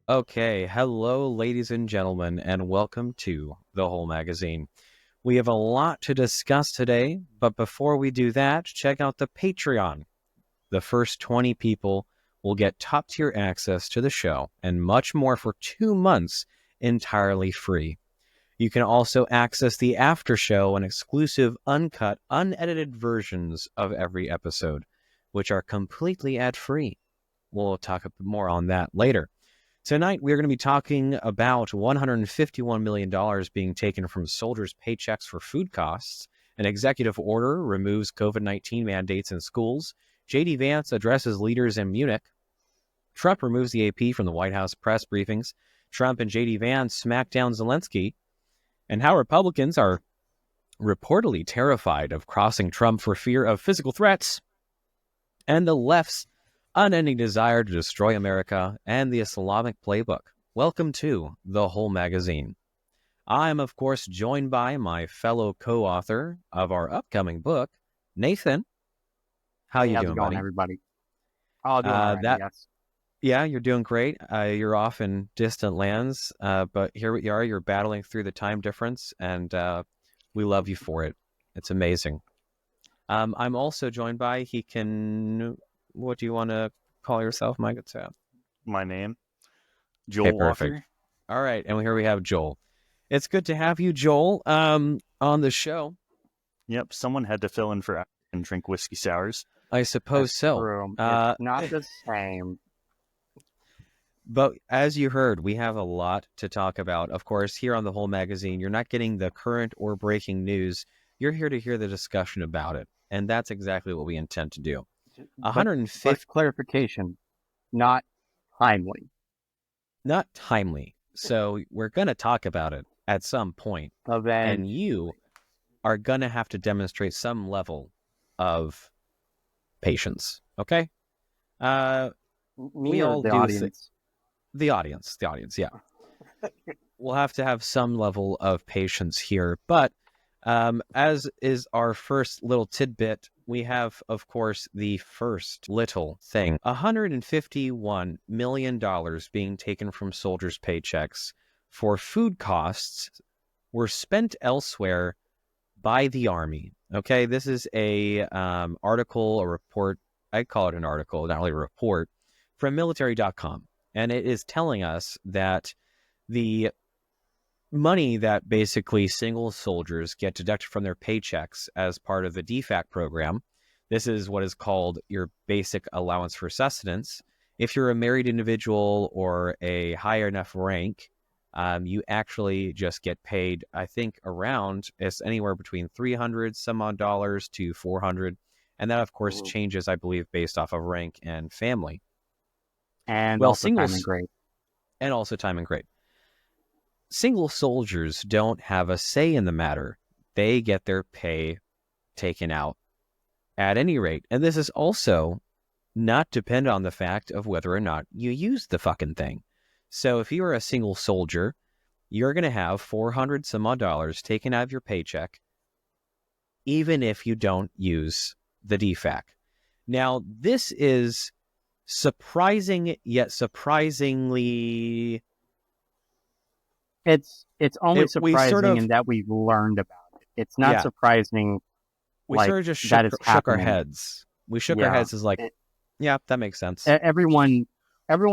Okay, hello, ladies and gentlemen, and welcome to the Whole Magazine. We have a lot to discuss today, but before we do that, check out the Patreon. The first 20 people will get top tier access to the show and much more for 2 months entirely free. You can also access the after show and exclusive, uncut, unedited versions of every episode, which are completely ad free. We'll talk a bit more on that later. Tonight, we're going to be talking about $151 million being taken from soldiers' paychecks for food costs. An executive order removes COVID-19 mandates in schools. J.D. Vance addresses leaders in Munich. Trump removes the AP from the White House press briefings. Trump and J.D. Vance smack down Zelensky. And how Republicans are reportedly terrified of crossing Trump for fear of physical threats. And the left's unending desire to destroy America and the Islamic playbook. Welcome to the Whole Magazine. I am, of course, joined by my fellow co-author of our upcoming book, Nathan. How Hey, you how's it doing, going, buddy? everybody? Oh, doing all right, I That guess. Yeah, you're doing great. You're off in distant lands, but here we are. You're battling through the time difference, and we love you for it. It's amazing. I'm also joined by What do you want to call yourself, my good sir? My name, Okay, Joel perfect. Walker. All right, and here we have Joel. It's good to have you, Joel, on the show. Yep, someone had to fill in for and drink whiskey sours. I suppose That's so. true. It's not the same. But as you heard, we have a lot to talk about. Of course, here on the Whole Magazine, you're not getting the current or breaking news. You're here to hear the discussion about it, and that's exactly what we intend to do. But 150, clarification, not timely. not timely. So we're going to talk about it at some point, and Eventually. you are going to have to demonstrate some level of patience. Okay? Uh, Me we or all the do audience? the audience, yeah. We'll have to have some level of patience here, but as is our first little tidbit, we have, of course, the first little thing. $151 million being taken from soldiers' paychecks for food costs were spent elsewhere by the Army. Okay, this is a article, a report. I call it an article, not really a report, from military.com. And it is telling us that the money that basically single soldiers get deducted from their paychecks as part of the DFAC program. This is what is called your basic allowance for sustenance. If you're a married individual or a higher enough rank, you actually just get paid, I think, around it's anywhere between 300 some odd dollars to 400. And that, of course, Mhm. changes, I believe, based off of rank and family. And Well, also time and singles grade. and also time and grade. Single soldiers don't have a say in the matter. They get their pay taken out at any rate. And this is also not dependent on the fact of whether or not you use the fucking thing. So if you're a single soldier, you're going to have 400 some odd dollars taken out of your paycheck, even if you don't use the DFAC. Now, this is surprising, yet surprisingly, It's only we sort surprising of, in that we've learned about it. It's not yeah, surprising we like sort of just that it's shook our happening. heads. We shook our Yeah. heads as like, It, yeah, that makes sense. everyone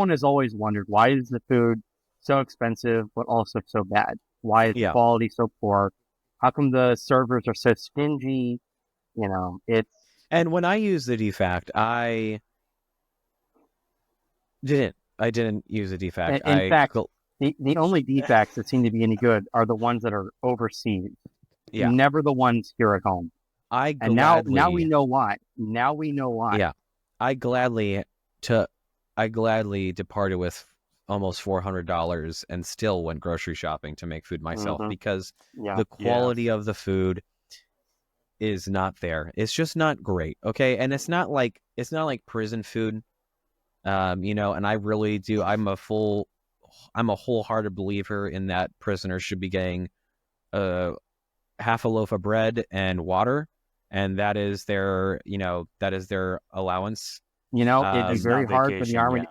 has always wondered, why is the food so expensive but also so bad? Why is the Yeah. quality so poor? How come the servers are so stingy? It's And when I use the defact, I didn't use a defact. in fact, the only defects that seem to be any good are the ones that are overseas, Yeah, never the ones here at home. I And now we gladly, know why. Now we know why. yeah, I gladly to, I gladly departed with almost $400 and still went grocery shopping to make food myself Hmm. because Yeah. the Yeah, quality of the food is not there. It's just not great. Okay. And it's not like prison food. And I really do. I'm a wholehearted believer in that prisoners should be getting uh, half a loaf of bread and water, and that is their allowance. It'd be that's Um, very not hard for the vacation. army.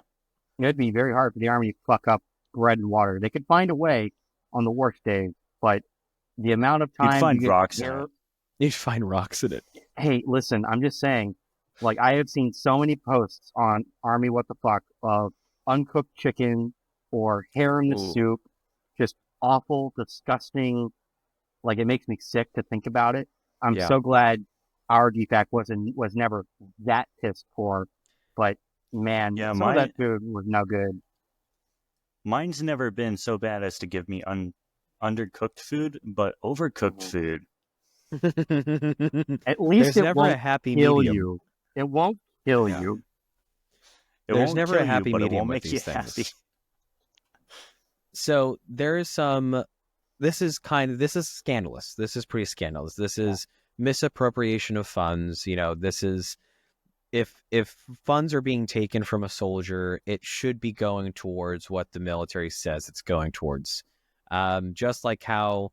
Yeah, It'd be very hard for the army to fuck up bread and water. They could find a way on the worst days, but the amount of You'd time find you get rocks in it. You'd find rocks in it. Hey, listen, I'm just saying, like, I have seen so many posts on Army What the Fuck of uncooked chicken or hair in the Ooh. soup, just awful, disgusting. Like, it makes me sick to think about it. I'm Yeah. so glad our DFAC was never that piss poor, but man, Yeah, some of that food was no good. Mine's never been so bad as to give me undercooked food, but overcooked food. At least There's it never a won't happy kill medium. you. It won't kill Yeah. you. It There's won't never kill a happy you, but it medium won't with make you these things. happy. So there is some. This is scandalous. This is pretty scandalous. This is misappropriation of funds. This is if funds are being taken from a soldier, it should be going towards what the military says it's going towards. Just like how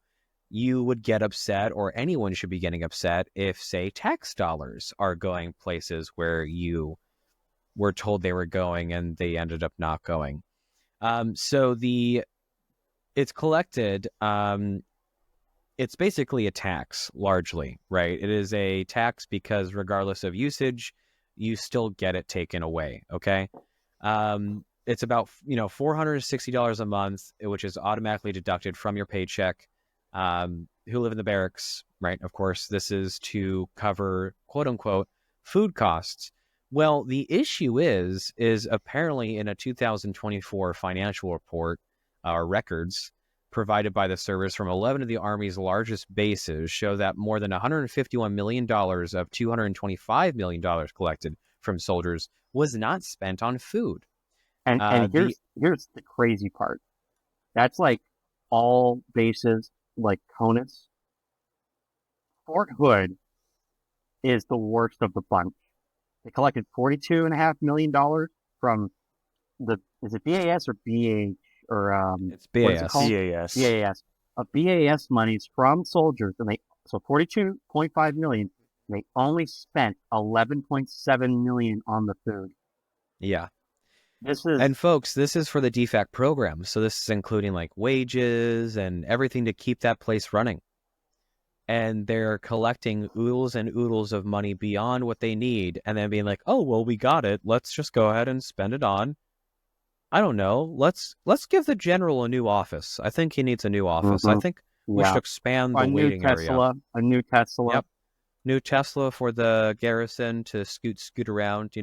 you would get upset, or anyone should be getting upset, if, say, tax dollars are going places where you were told they were going and they ended up not going. So it's collected. It's basically a tax, largely, right? It is a tax because regardless of usage, you still get it taken away. Okay. It's about $460 a month, which is automatically deducted from your paycheck. Who live in the barracks, right? Of course, this is to cover quote unquote food costs. Well, the issue is apparently in a 2024 financial report, records provided by the service from 11 of the Army's largest bases show that more than $151 million of $225 million collected from soldiers was not spent on food. And here's the crazy part. That's like all bases, like CONUS. Fort Hood is the worst of the bunch. They collected $42.5 million from is it BAS or BH or It's what is it BAS. called? BAS. BAS. Of BAS monies from soldiers, and so 42.5 million. And they only spent 11.7 million on the food. Yeah. This is And folks, this is for the DFAC program. So this is including like wages and everything to keep that place running. And they're collecting oodles and oodles of money beyond what they need, and then being like, oh, well, we got it. Let's just go ahead and spend it on, I don't know. Let's give the general a new office. I think he needs a new office. I think we should expand the waiting area. A new Tesla. Yep. New Tesla for the garrison to scoot around,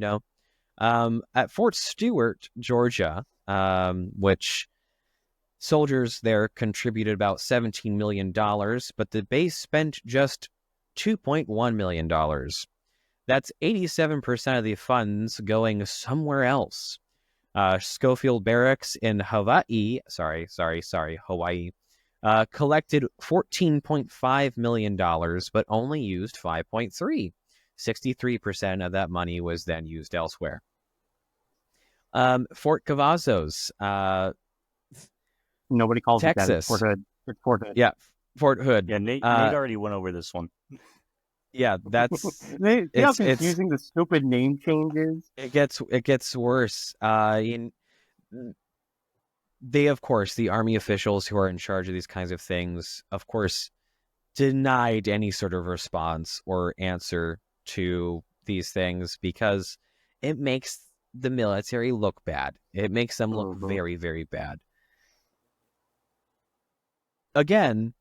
At Fort Stewart, Georgia, which soldiers there contributed about $17 million, but the base spent just $2.1 million. That's 87% of the funds going somewhere else. Schofield Barracks in Hawaii, Hawaii, collected $14.5 million, but only used $5.3. 63% of that money was then used elsewhere. Fort Cavazos, Nobody calls Texas. it that. It's Fort Hood. It's Fort Hood. Yeah, Fort Hood. Yeah, Nate already went over this one. Yeah, that's See how confusing the stupid name changes? It gets worse. They, of course, the Army officials who are in charge of these kinds of things, of course, denied any sort of response or answer to these things because it makes the military look bad. It makes them look very, very bad. Again,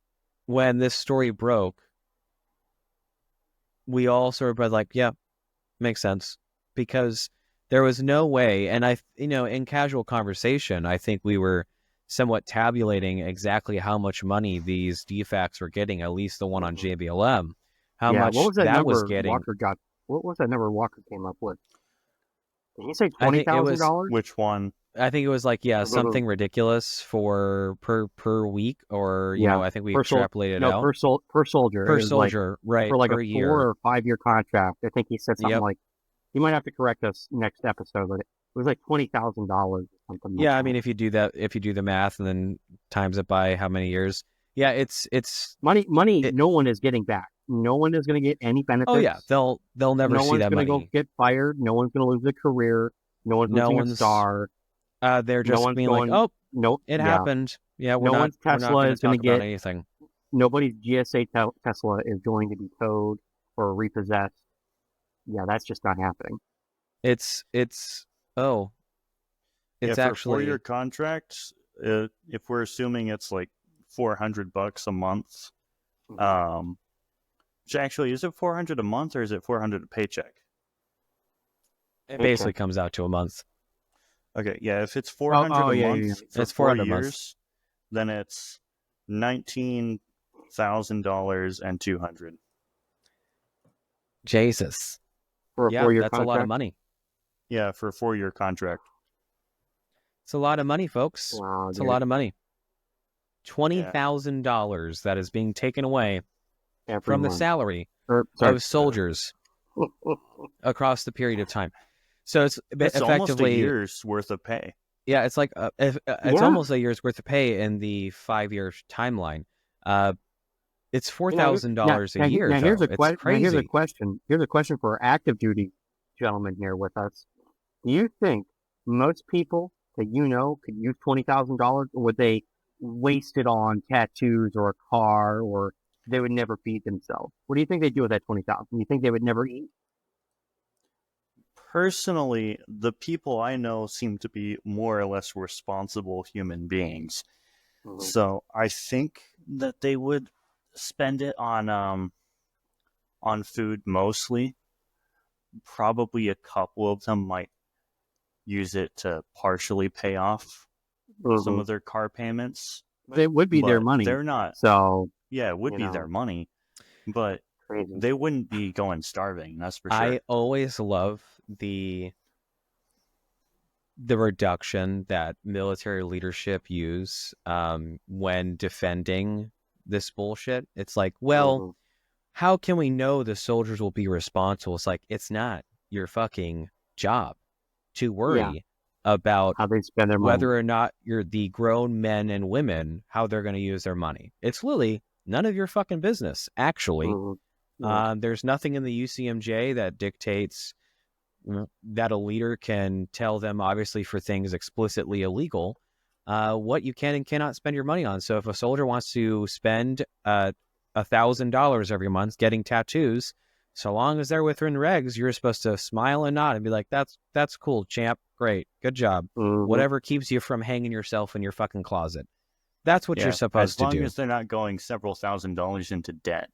when this story broke, we all sort of were like, yeah, makes sense, because there was no way. And in casual conversation, I think we were somewhat tabulating exactly how much money these DFACs were getting, at least the one on JBLM, how much what was that that number was getting. Walker got? What was that number Walker came up with? Did he say I think it was- $20,000? Which one? I think it was like, something ridiculous for per week, or I think we extrapolated it out. per soldier. Per It was like, soldier, right? for like per a year. 4 or 5 year contract. I think he said something Yep. like, he might have to correct us next episode, but it was like $20,000 or something. Yeah, I mean, if you do the math and then times it by how many years, it's money. No one is getting back. No one is going to get any benefits. Oh yeah, they'll never see that money. No one's going to go get fired. No one's going to lose a career. No one's losing a star. They're No just one's being going. like, "Oh, No, it yeah. happened. Yeah, No one's we're not Tesla going to is going talk to about get. anything." Nobody's GSA Tesla is going to be towed or repossessed. Yeah, that's just not happening. It's oh, Yeah, it's for a 4-year actually contract, if we're assuming it's like $400 a month, Mhm. which actually, is it 400 a month or is it 400 a paycheck? it Paycheck. basically comes out to a month. Okay, yeah, if it's 400 a Yeah, month yeah. for It's 4 400 a month. years, then it's $19,000 and 200. Jesus. For a Yeah, 4-year that's a lot of contract. money. Yeah, for a 4-year contract. It's a lot of money, folks. Wow, It's a dude. lot of money. Yeah. $20,000 that is being taken away Every from the month. salary Sorry. of soldiers across the period of time. So it's That's almost a effectively, year's worth of pay. yeah, it's like it's Yeah. almost a year's worth of pay in the 5-year timeline. It's $4,000 a year, Now here's though. a It's Now here's a crazy. question. Here's a question for our active duty gentlemen here with us. Do you think most people that you know could use $20,000, or would they waste it on tattoos or a car, or they would never feed themselves? What do you think they do with that 20,000? You think they would never eat? Personally, the people I know seem to be more or less responsible human beings. Mhm. So I think that they would spend it on food mostly. Probably a couple of them might use it to partially pay off some of their car payments. It would be their But money. they're not. So, Yeah, it would you be know, their money, but crazy. they wouldn't be going starving. That's for sure. I always love the reduction that military leadership use when defending this bullshit. It's like, well, Mhm. how can we know the soldiers will be responsible? It's like, it's not your fucking job to worry about How they spend their money. whether or not you're the grown men and women, how they're going to use their money. It's literally none of your fucking business, actually. Mhm. Yeah. There's nothing in the UCMJ that dictates that a leader can tell them, obviously, for things explicitly illegal, what you can and cannot spend your money on. So if a soldier wants to spend $1,000 every month getting tattoos, so long as they're within regs, you're supposed to smile and nod and be like, that's cool, champ. Great. Good job. Mhm. Whatever keeps you from hanging yourself in your fucking closet. That's what you're as supposed to long do. as they're not going several $1,000s into debt.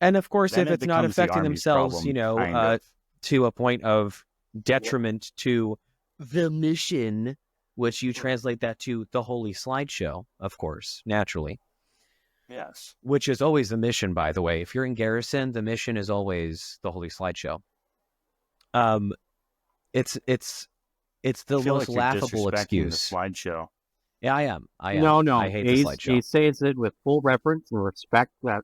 And of course, Then if it it's not becomes the affecting Army's themselves, problem, kind of. to a point of detriment to the mission, which you translate that to the holy slideshow, of course, naturally, Yes. which is always the mission, by the way. If you're in garrison, the mission is always the holy slideshow. It's the I feel most like you're laughable disrespecting excuse. the slideshow. Yeah, I am. No. I hate the He slideshow. says it with full reverence and respect that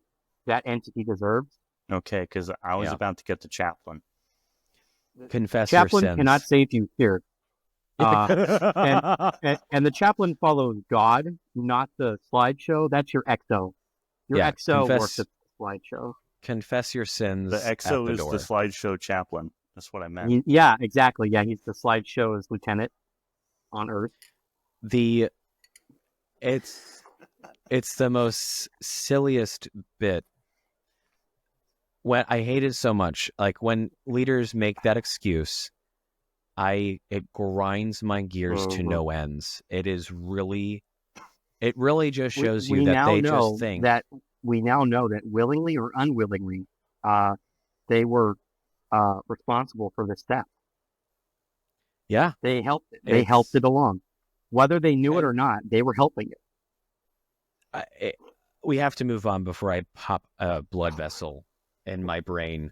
entity deserves. Okay, because I was Yeah. about to get the chaplain. Confess your Chaplain sins. cannot save you here. And the chaplain follows God, not the slideshow. That's your exo. Your Yeah, exo worships the slideshow. confess your sins The at EXO the is door. the slideshow chaplain. That's what I meant. Yeah, exactly. Yeah, he's the slideshow's lieutenant on Earth. It's the most silliest bit. When I hate it so much, like when leaders make that excuse, it grinds my gears to no ends. It really just shows you that they just think We now know that willingly or unwillingly, they were responsible for this theft. Yeah, they helped it. They helped it along, whether they knew it or not. They were helping it. We have to move on before I pop a blood vessel in my brain.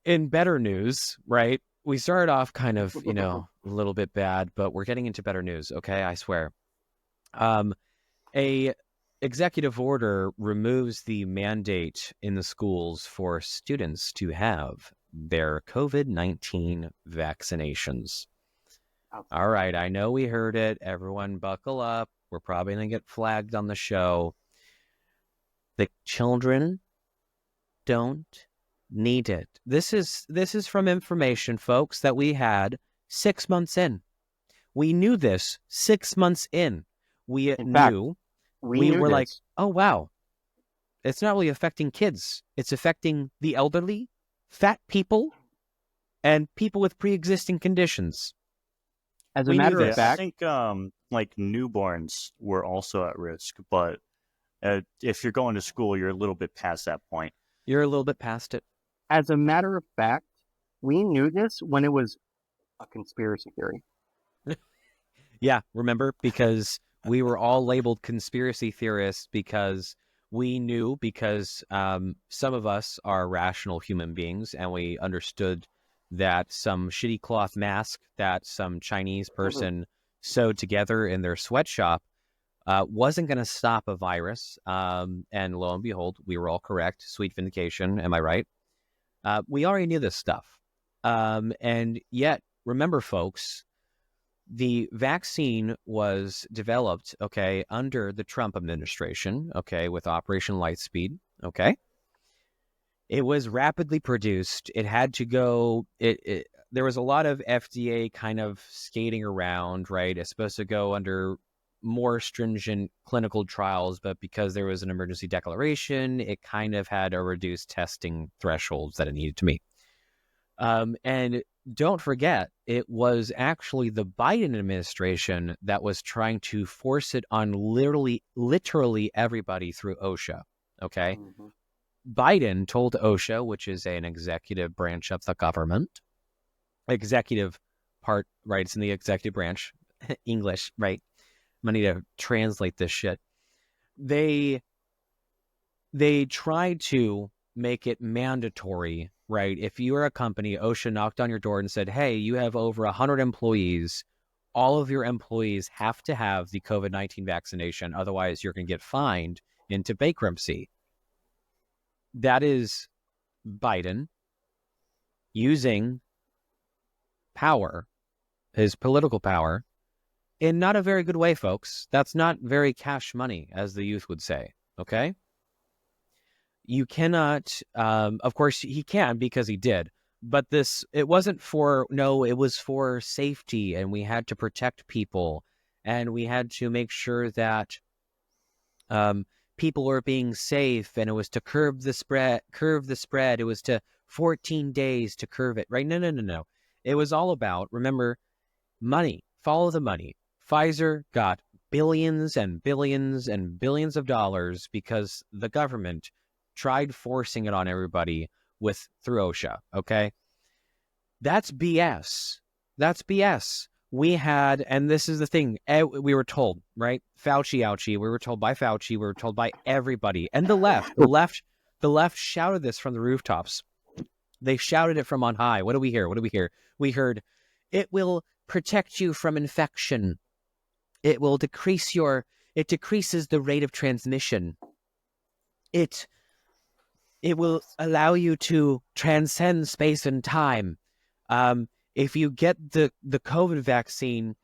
In better news, right? We started off kind of, a little bit bad, but we're getting into better news. Okay, I swear. A executive order removes the mandate in the schools for students to have their COVID-19 vaccinations. All right, I know we heard it. Everyone buckle up. We're probably going to get flagged on the show. The children don't needed. This is from information, folks, that we had 6 months in. We knew this 6 months in. We In fact, knew. we We knew were this. like, oh, wow. It's not really affecting kids. It's affecting the elderly, fat people, and people with pre-existing conditions. As a We knew matter of this. I fact, think like newborns were also at risk, but if you're going to school, you're a little bit past that point. You're a little bit past it. as a matter of fact, we knew this when it was a conspiracy theory. Yeah, remember? Because we were all labeled conspiracy theorists because we knew, because some of us are rational human beings, and we understood that some shitty cloth mask that some Chinese person sewed together in their sweatshop wasn't going to stop a virus. And lo and behold, we were all correct. Sweet vindication. Am I right? We already knew this stuff. And yet, remember, folks, the vaccine was developed, okay, under the Trump administration, okay, with Operation Lightspeed, okay? It was rapidly produced. It had to go, there was a lot of FDA kind of skating around, right? It's supposed to go under more stringent clinical trials, but because there was an emergency declaration, it kind of had a reduced testing thresholds that it needed to meet. And don't forget, it was actually the Biden administration that was trying to force it on literally everybody through OSHA. Okay. Mm-hmm. Biden told OSHA, which is an executive branch of the government, executive part, right? It's in the executive branch, English, right? I'm going to need to translate this shit. They tried to make it mandatory, right? If you are a company, OSHA knocked on your door and said, hey, you have over 100 employees. All of your employees have to have the COVID-19 vaccination. Otherwise, you're going to get fined into bankruptcy. That is Biden using power, his political power, in not a very good way, folks. That's not very cash money, as the youth would say, okay? You cannot, of course he can because he did, but it wasn't for, no, it was for safety, and we had to protect people, and we had to make sure that people were being safe, and it was to curb the spread. It was to 14 days to curve it, right? No. It was all about, remember, money, follow the money. Pfizer got billions and billions and billions of dollars because the government tried forcing it on everybody through OSHA, okay? That's BS. That's BS. We had, and this is the thing, we were told, right? Fauci ouchie. We were told by Fauci. We were told by everybody. And the left shouted this from the rooftops. They shouted it from on high. What do we hear? We heard, it will protect you from infection. It decreases the rate of transmission. It will allow you to transcend space and time. If you get the COVID vaccine,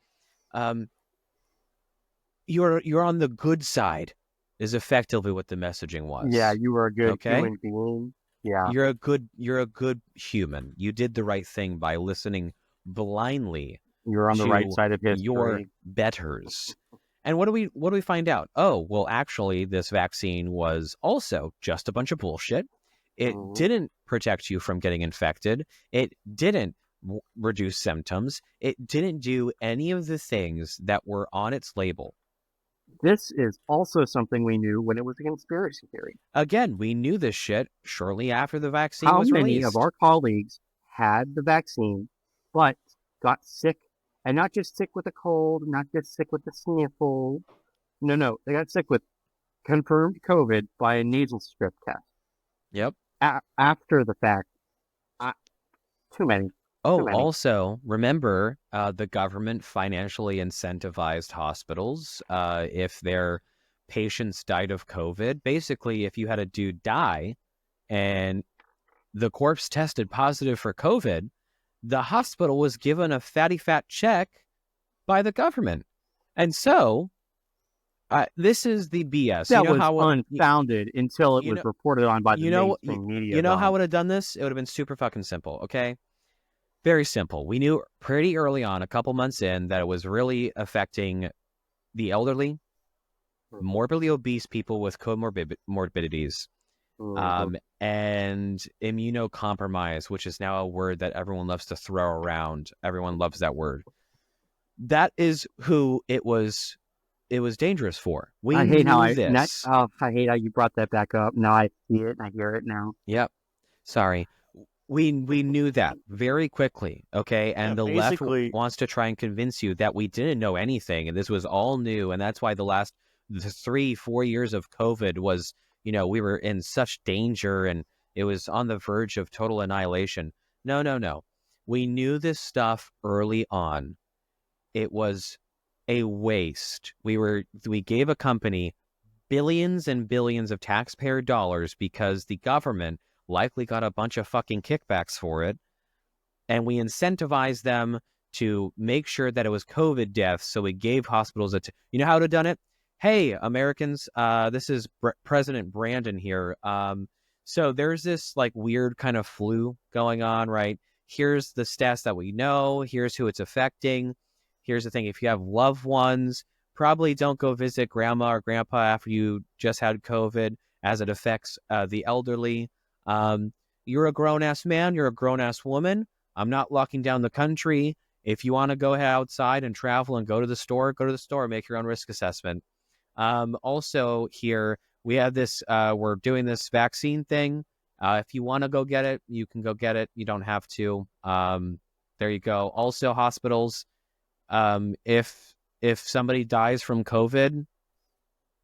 you're on the good side, is effectively what the messaging was. Yeah, you were a good human being. Yeah, you're a good human. You did the right thing by listening blindly. You're on the right side of history. Your betters. And what do we find out? Oh, well, actually, this vaccine was also just a bunch of bullshit. It didn't protect you from getting infected. It didn't reduce symptoms. It didn't do any of the things that were on its label. This is also something we knew when it was a conspiracy theory. Again, we knew this shit shortly after the vaccine was released. How many of our colleagues had the vaccine, but got sick? And not just sick with a cold, not just sick with the sniffle. No. They got sick with confirmed COVID by a nasal strip test. Yep. After the fact. Too many. Also, remember, the government financially incentivized hospitals if their patients died of COVID. Basically, if you had a dude die and the corpse tested positive for COVID, the hospital was given a fatty fat check by the government. And so This is the BS. That was unfounded until it was reported on by the mainstream media. You know how it would have done this? It would have been super fucking simple, okay? Very simple. We knew pretty early on, a couple months in, that it was really affecting the elderly, morbidly obese people with comorbidities, and immunocompromised, which is now a word that everyone loves to throw around. Everyone loves that word. That is who it was dangerous for. I hate how you brought that back up. Now I see it and I hear it now. Yep. Sorry. We knew that very quickly, okay? And the left wants to try and convince you that we didn't know anything and this was all new. And that's why the 3-4 years of COVID was, we were in such danger and it was on the verge of total annihilation. No. We knew this stuff early on. It was a waste. We gave a company billions and billions of taxpayer dollars because the government likely got a bunch of fucking kickbacks for it. And we incentivized them to make sure that it was COVID deaths. So we gave hospitals you know how to have done it? Hey, Americans, this is President Brandon here. So there's this like weird kind of flu going on, right? Here's the stats that we know. Here's who it's affecting. Here's the thing. If you have loved ones, probably don't go visit grandma or grandpa after you just had COVID, as it affects the elderly. You're a grown-ass man. You're a grown-ass woman. I'm not locking down the country. If you want to go outside and travel and go to the store, make your own risk assessment. Also here, we have this, we're doing this vaccine thing. If you want to go get it, you can go get it. You don't have to. There you go. Also hospitals, if somebody dies from COVID,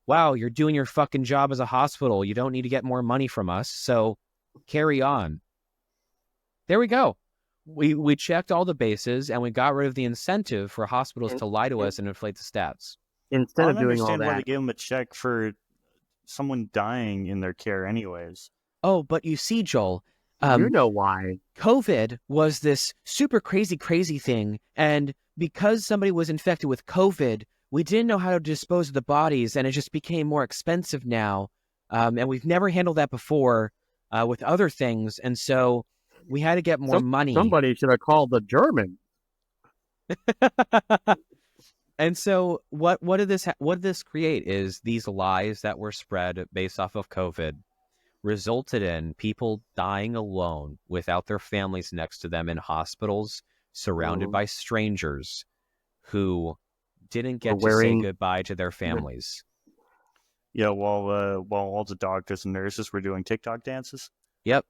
wow, you're doing your fucking job as a hospital. You don't need to get more money from us. So carry on. There we go. We checked all the bases and we got rid of the incentive for hospitals to lie to us and inflate the stats. Instead of doing all that, why they gave them a check for someone dying in their care anyways. Oh, but you see, Joel, you know why. COVID was this super crazy thing. And because somebody was infected with COVID, we didn't know how to dispose of the bodies, and it just became more expensive now. And we've never handled that before with other things. And so we had to get more money. Somebody should have called the German. And so what did this create is these lies that were spread based off of COVID resulted in people dying alone without their families next to them in hospitals, surrounded by strangers who didn't get to say goodbye to their families. Yeah, while all the doctors and nurses were doing TikTok dances. Yep.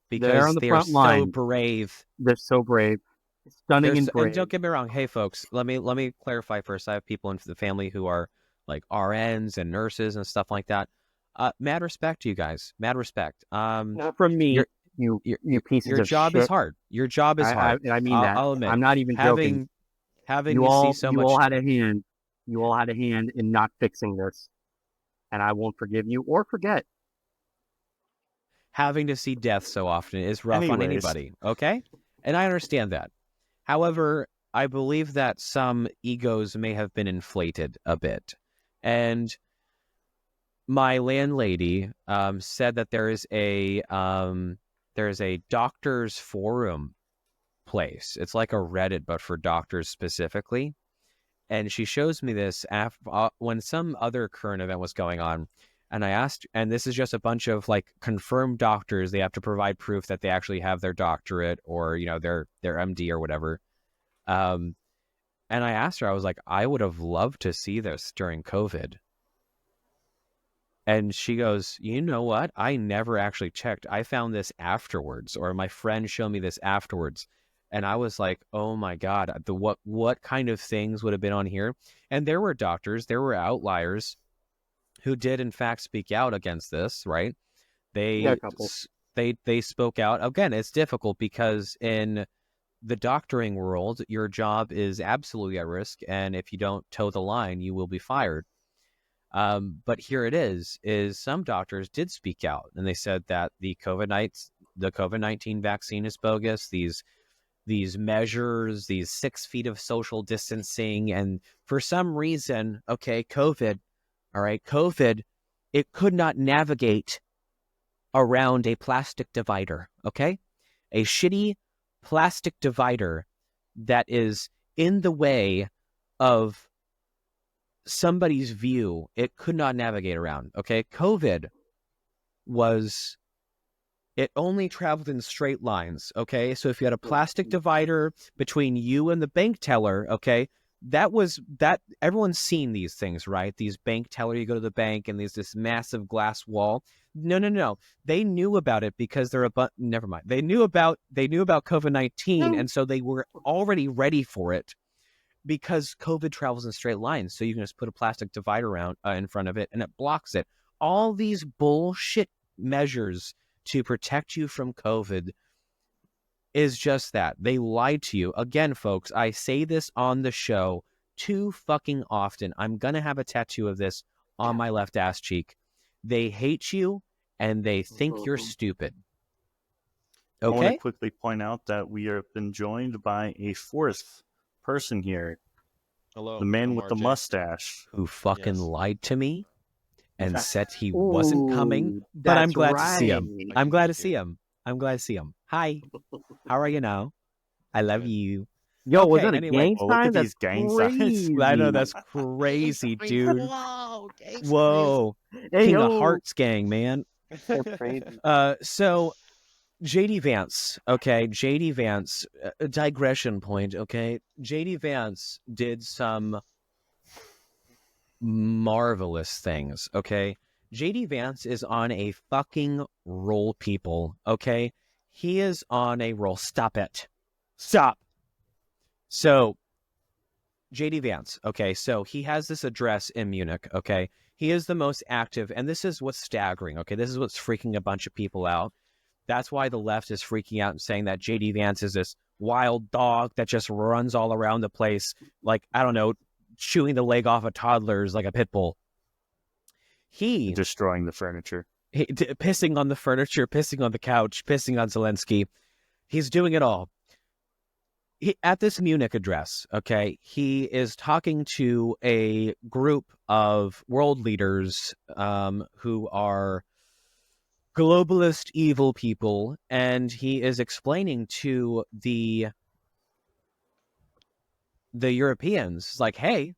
Because they're on the front line. So brave. They're so brave. Stunning and brave. And don't get me wrong. Hey, folks, let me clarify first. I have people in the family who are like RNs and nurses and stuff like that. Mad respect to you guys. Mad respect. Not from me. You pieces of shit. Your job is hard. Your job is hard. I mean that. I'll admit. I'm not even joking. You all had a hand. You all had a hand in not fixing this, and I won't forgive you or forget. Having to see death so often is rough on anybody. Okay, and I understand that. However, I believe that some egos may have been inflated a bit, and my landlady said that there is a doctors forum place. It's like a Reddit, but for doctors specifically. And she shows me this when some other current event was going on. And I asked, and this is just a bunch of like confirmed doctors. They have to provide proof that they actually have their doctorate or, their MD or whatever. And I asked her, I was like, I would have loved to see this during COVID. And she goes, you know what? I never actually checked. I found this afterwards, or my friend showed me this afterwards. And I was like, oh my God, what kind of things would have been on here? And there were doctors, there were outliers who did in fact speak out against this, right? They spoke out. Again, it's difficult because in the doctoring world, your job is absolutely at risk. And if you don't toe the line, you will be fired. But here it is some doctors did speak out and they said that the COVID-19 vaccine is bogus. These measures, these 6 feet of social distancing, and for some reason, okay, COVID, All right. COVID, it could not navigate around a plastic divider. Okay. A shitty plastic divider that is in the way of somebody's view. It could not navigate around. Okay. COVID was, it only traveled in straight lines. Okay. So if you had a plastic divider between you and the bank teller, okay, that everyone's seen these things, right? These bank teller, you go to the bank and there's this massive glass wall. No. They knew about it because never mind. They knew about COVID-19, and so they were already ready for it because COVID travels in straight lines. So you can just put a plastic divider around in front of it and it blocks it. All these bullshit measures to protect you from COVID is just that. They lied to you. Again, folks, I say this on the show too fucking often. I'm going to have a tattoo of this on my left ass cheek. They hate you and they think you're stupid. Okay? I want to quickly point out that we have been joined by a fourth person here. Hello. The man I'm with the RJ. mustache. Who fucking lied to me and said he Ooh, wasn't coming, but I'm that's glad to see him. right. I'm glad to see him. I'm glad to see him. Hi. How are you now? I love Good. you. Yo, was Okay, that a anyway. gang Oh, look sign? at That's these gang signs. crazy. I know, that's crazy, dude. Hello. Whoa. Hey, King yo. of Hearts gang, man. That's crazy. So JD Vance, okay, JD Vance, digression point, okay. JD Vance did some marvelous things, okay. JD Vance is on a fucking roll, people, okay. He is on a roll. Stop it. Stop. So JD Vance, okay, so he has this address in Munich, okay. He is the most active, and this is what's staggering, okay. This is what's freaking a bunch of people out. That's why the left is freaking out and saying that JD Vance is this wild dog that just runs all around the place, like, I don't know, chewing the leg off of toddlers like a pit bull. He Destroying the furniture. pissing on the furniture, pissing on the couch, pissing on Zelensky. He's doing it all. At this Munich address, okay, he is talking to a group of world leaders who are globalist evil people, and he is explaining to the Europeans, like, hey,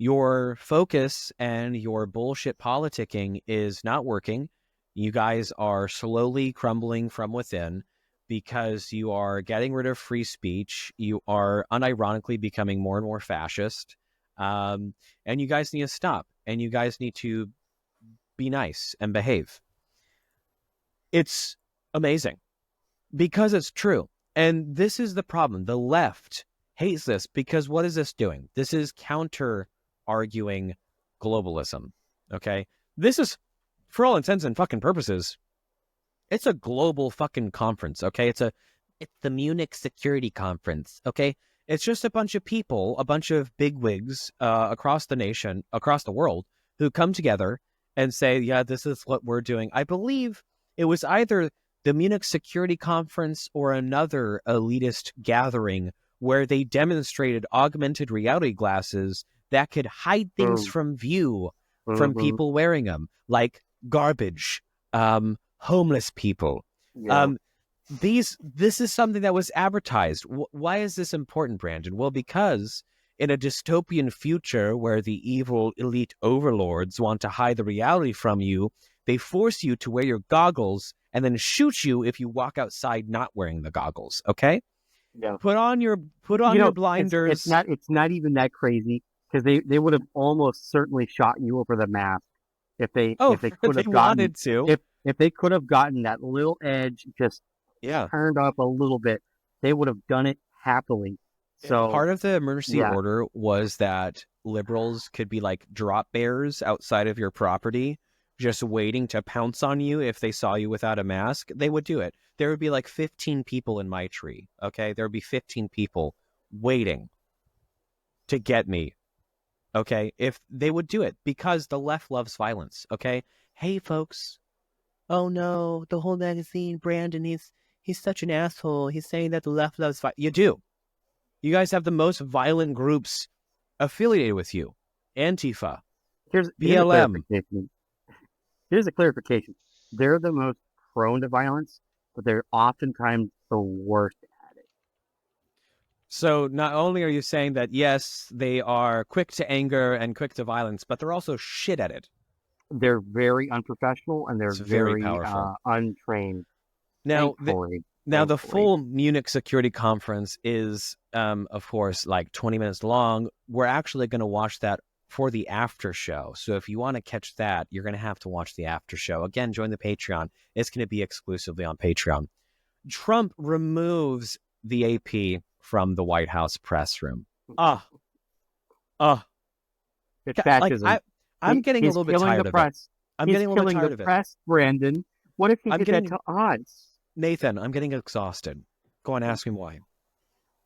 your focus and your bullshit politicking is not working. You guys are slowly crumbling from within because you are getting rid of free speech. You are unironically becoming more and more fascist. And you guys need to stop. And you guys need to be nice and behave. It's amazing because it's true. And this is the problem. The left hates this because what is this doing? This is counter-arguing globalism, okay? This is, for all intents and fucking purposes, it's a global fucking conference, okay? It's the Munich Security Conference, okay? It's just a bunch of people, a bunch of bigwigs across the nation, across the world, who come together and say, yeah, this is what we're doing. I believe it was either the Munich Security Conference or another elitist gathering where they demonstrated augmented reality glasses that could hide things from view from people wearing them, like garbage, homeless people. Yeah. This is something that was advertised. Why is this important, Brandon? Well, because in a dystopian future where the evil elite overlords want to hide the reality from you, they force you to wear your goggles and then shoot you if you walk outside not wearing the goggles. Okay? Yeah. Put on your blinders. It's not even that crazy because they would have almost certainly shot you over the mask if they could have wanted to. If they could have gotten that little edge just turned up a little bit, they would have done it happily. So part of the emergency order was that liberals could be like drop bears outside of your property, just waiting to pounce on you if they saw you without a mask. They would do it. There would be like 15 people in my tree, okay? There would be 15 people waiting to get me, okay? If they would do it, because the left loves violence, okay? Hey, folks. Oh, no, the whole magazine, Brandon, he's such an asshole. He's saying that the left loves violence. You do. You guys have the most violent groups affiliated with you. Antifa, Here's a BLM. clarification. Here's a clarification. They're the most prone to violence, but they're oftentimes the worst at it. So not only are you saying that, yes, they are quick to anger and quick to violence, but they're also shit at it. They're very unprofessional and they're It's very very powerful. untrained. Now, Thankfully. the full Munich Security Conference is, of course, like 20 minutes long. We're actually going to watch that for the after show. So if you want to catch that, you're going to have to watch the after show. Again, join the Patreon. It's going to be exclusively on Patreon. Trump removes the AP from the White House press room. It's fascism. Like, I'm getting a little bit tired of it. I'm getting a little bit tired of it. Press, Brandon. What if he did that to us? Nathan, I'm getting exhausted. Go on, ask me why.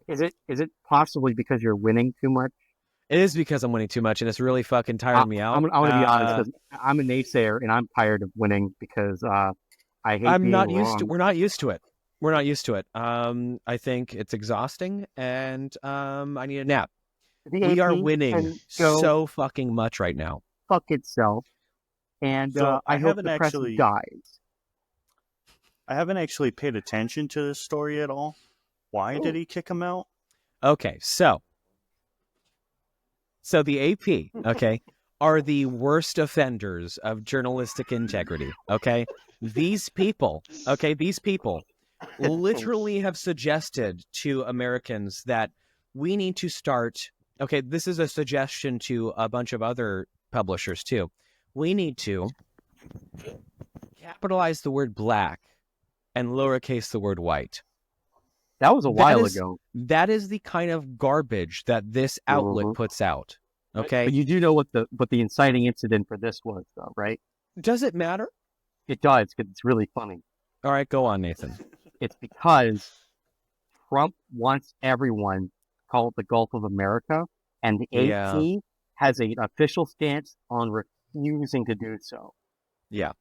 Is it possibly because you're winning too much? It is because I'm winning too much, and it's really fucking tiring me out. I'm going to be honest, because I'm a naysayer, and I'm tired of winning because I hate I'm being not wrong. used to. We're not used to it. We're not used to it. I think it's exhausting, and I need a nap. We are winning so fucking much right now. Fuck itself, and I hope the press dies. I haven't actually paid attention to this story at all. Why did he kick him out? Okay, so the AP, okay, are the worst offenders of journalistic integrity, okay? These people literally have suggested to Americans that we need to start, okay, this is a suggestion to a bunch of other publishers too. We need to capitalize the word black and lowercase the word white. That was a while ago. That is the kind of garbage that this outlet puts out. Okay. But you do know what the inciting incident for this was, though, right? Does it matter? It does, because it's really funny. All right, go on, Nathan. It's because Trump wants everyone to call it the Gulf of America, and the AP has an official stance on refusing to do so. Yeah.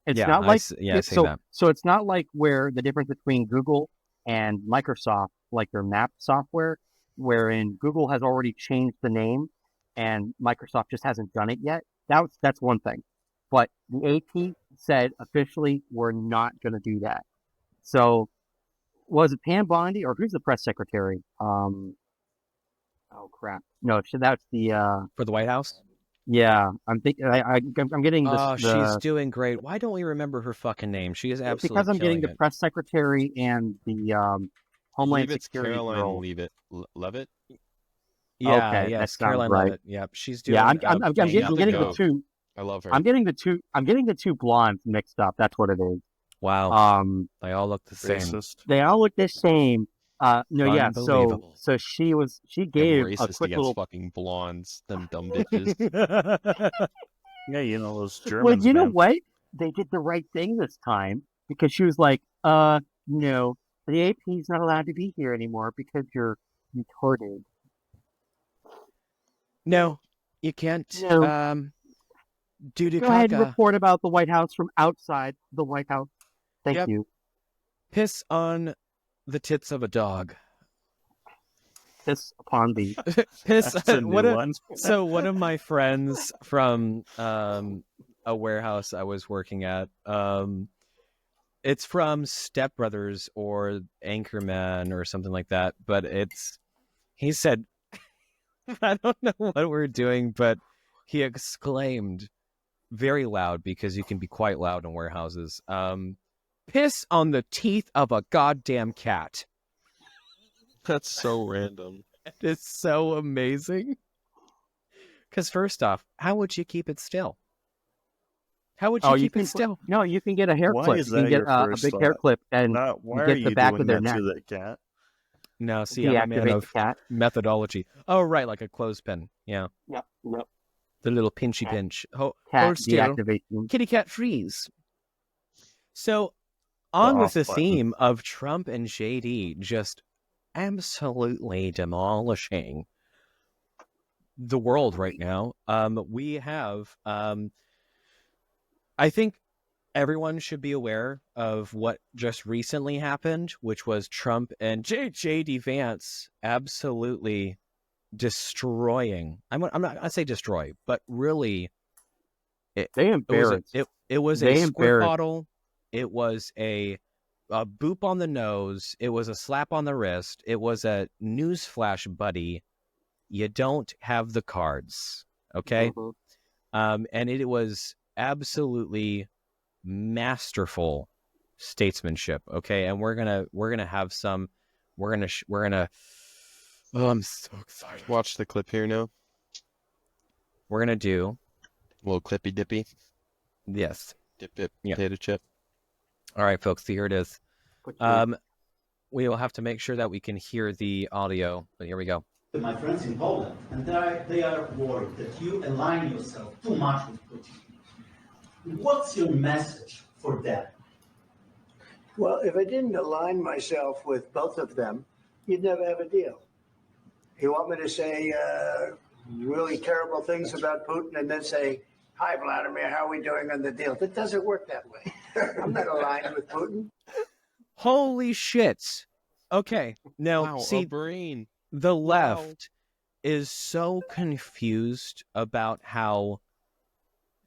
It's not like so it's not like where the difference between Google and Microsoft, like their map software, wherein Google has already changed the name and Microsoft just hasn't done it yet. That's one thing. But the AP said officially we're not going to do that. So was it Pam Bondi or who's the press secretary? Oh crap! No, that's the for the White House. Yeah, I'm thinking. I'm getting this. Oh, she's doing great. Why don't we remember her fucking name? She is absolutely because I'm getting the it. press secretary and the Homeland Security Caroline girl. Levitt. Yeah, okay, yes, Caroline right. Levitt. Yep, she's doing. Yeah, I'm getting the two. I love her. I'm getting the two blondes mixed up. That's what it is. Wow. They all look the same. Racist. They all look the same. No, yeah. So she gave racist a quick against little fucking blondes, them dumb bitches. Yeah, you know those Germans. Well, you know what? They did the right thing this time because she was like, no, the AP's not allowed to be here anymore because you're retarded. No, you can't. No. Go ahead and report about the White House from outside the White House. Thank you. Piss on the tits of a dog. Piss upon the piss. That's a new one. So one of my friends from a warehouse I was working at, it's from Step Brothers or Anchorman or something like that, but he said, I don't know what we're doing, but he exclaimed very loud, because you can be quite loud in warehouses, piss on the teeth of a goddamn cat. That's so random. It's so amazing. Because first off, how would you keep it still? How would you keep it still? No, you can get a hair Why clip. is You can that get your a first big thought? hair clip and Why get are the you back doing of their that neck. to the cat? No, see, I'm a man Deactivate of the cat. methodology. Oh, right, like a clothespin. Yeah. Yep. The little pinchy pinch. Cat Hold still. deactivation. Kitty cat freeze. So, on with the theme of Trump and JD just absolutely demolishing the world right now, we have, I think everyone should be aware of what just recently happened, which was Trump and JD Vance absolutely destroying. I'm not going to say destroy, but really They embarrassed. It was They a squirt embarrassed. bottle. It was a boop on the nose. It was a slap on the wrist. It was a newsflash, buddy. You don't have the cards, okay? Mhm. And it was absolutely masterful statesmanship, okay? And we're gonna have some. We're gonna. Oh, I'm so excited. Watch the clip here now. We're gonna do A little clippy dippy. yes. Dip dip Yeah. potato chip. All right, folks. Here it is. Quickly. We will have to make sure that we can hear the audio, but here we go. My friends in Poland, and they are worried that you align yourself too much with Putin. What's your message for them? Well, if I didn't align myself with both of them, you'd never have a deal. You want me to say really terrible things about Putin and then say, "Hi, Vladimir, how are we doing on the deal?" That doesn't work that way. I'm not aligned with Putin. Holy shit. Okay. Now, Wow, see, a brain. the Wow. left is so confused about how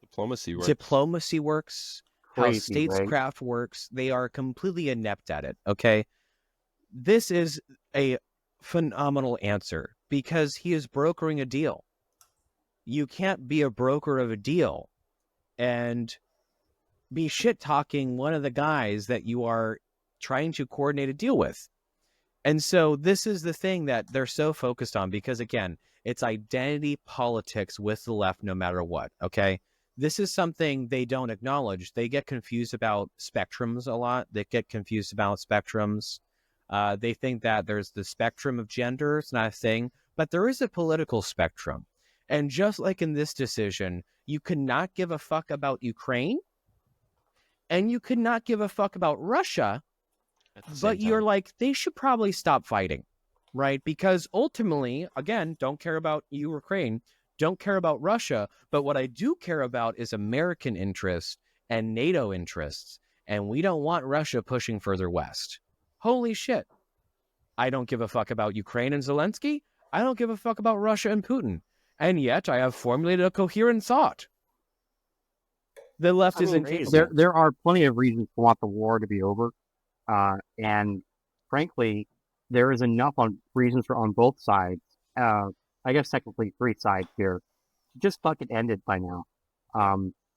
Diplomacy works. diplomacy works, how Crazy, right? statescraft works. They are completely inept at it, okay? This is a phenomenal answer because he is brokering a deal. You can't be a broker of a deal and be shit-talking one of the guys that you are trying to coordinate a deal with. And so this is the thing that they're so focused on because, again, it's identity politics with the left no matter what, okay? This is something they don't acknowledge. They get confused about spectrums a lot. They get confused about spectrums. They think that there's the spectrum of gender. It's not a thing, but there is a political spectrum. And just like in this decision, you could not give a fuck about Ukraine and you could not give a fuck about Russia, At the same but you're time. like, they should probably stop fighting, right? Because ultimately, again, don't care about Ukraine, don't care about Russia, but what I do care about is American interests and NATO interests, and we don't want Russia pushing further west. Holy shit. I don't give a fuck about Ukraine and Zelensky. I don't give a fuck about Russia and Putin. And yet I have formulated a coherent thought. The left is incapable. There are plenty of reasons to want the war to be over, and frankly, there is enough reasons on both sides. I guess technically three sides here. Just fucking end it by now.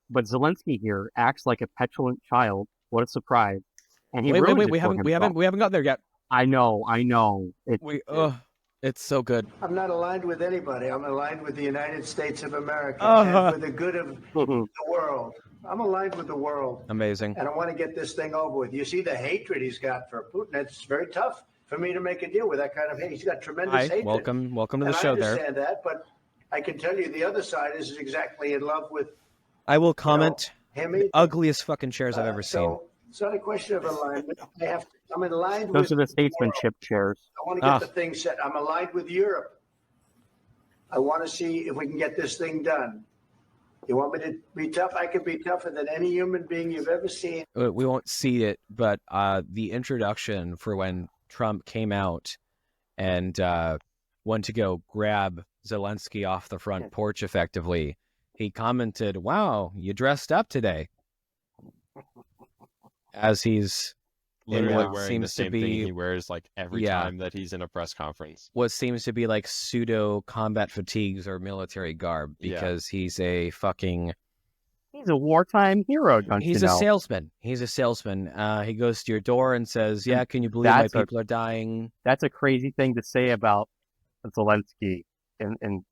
But Zelensky here acts like a petulant child. What a surprise! And he wait, ruins it we for haven't got there yet. I know. It's so good. I'm not aligned with anybody. I'm aligned with the United States of America Uh-huh. and with the good of the world. I'm aligned with the world. Amazing. And I want to get this thing over with. You see the hatred he's got for Putin. It's very tough for me to make a deal with that kind of hate. He's got tremendous Hi, hatred. welcome to the And show I there. understand that, but I can tell you the other side is exactly in love with I will comment. him. The ugliest fucking chairs I've ever seen. So it's not a question of alignment. I'm aligned Those with are the statesmanship chairs. I want to get the thing set. I'm aligned with Europe. I want to see if we can get this thing done. You want me to be tough? I can be tougher than any human being you've ever seen. We won't see it, but the introduction for when Trump came out and went to go grab Zelensky off the front porch effectively, he commented, "Wow, you dressed up today." As he's Literally what wearing seems the same to thing be he wears like every Yeah. time that he's in a press conference. what seems to be like pseudo combat fatigues or military garb because he's a fucking He's a wartime hero, don't he's you a know? salesman. He's a salesman. He goes to your door and says, "Yeah, can you believe my people are dying?" That's a crazy thing to say about Zelensky in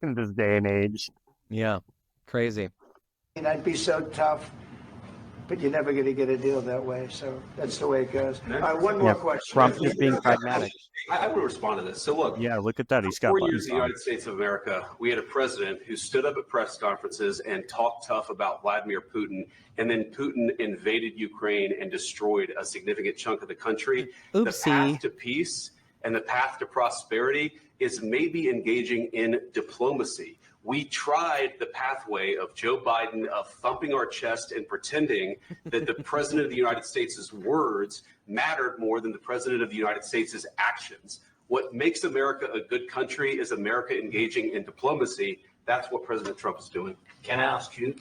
this day and age. Yeah, crazy. And I'd be so tough, but you're never going to get a deal that way. So that's the way it goes. All right, one more question. Trump's just being pragmatic. I would respond to this. So look, Yeah, look at that. He's got 4 buttons years in the on. United States of America, we had a president who stood up at press conferences and talked tough about Vladimir Putin, and then Putin invaded Ukraine and destroyed a significant chunk of the country. The Oopsie. path to peace and the path to prosperity is maybe engaging in diplomacy. We tried the pathway of Joe Biden of thumping our chest and pretending that the president of the United States' words mattered more than the president of the United States' actions. What makes America a good country is America engaging in diplomacy. That's what President Trump is doing. Can I ask you,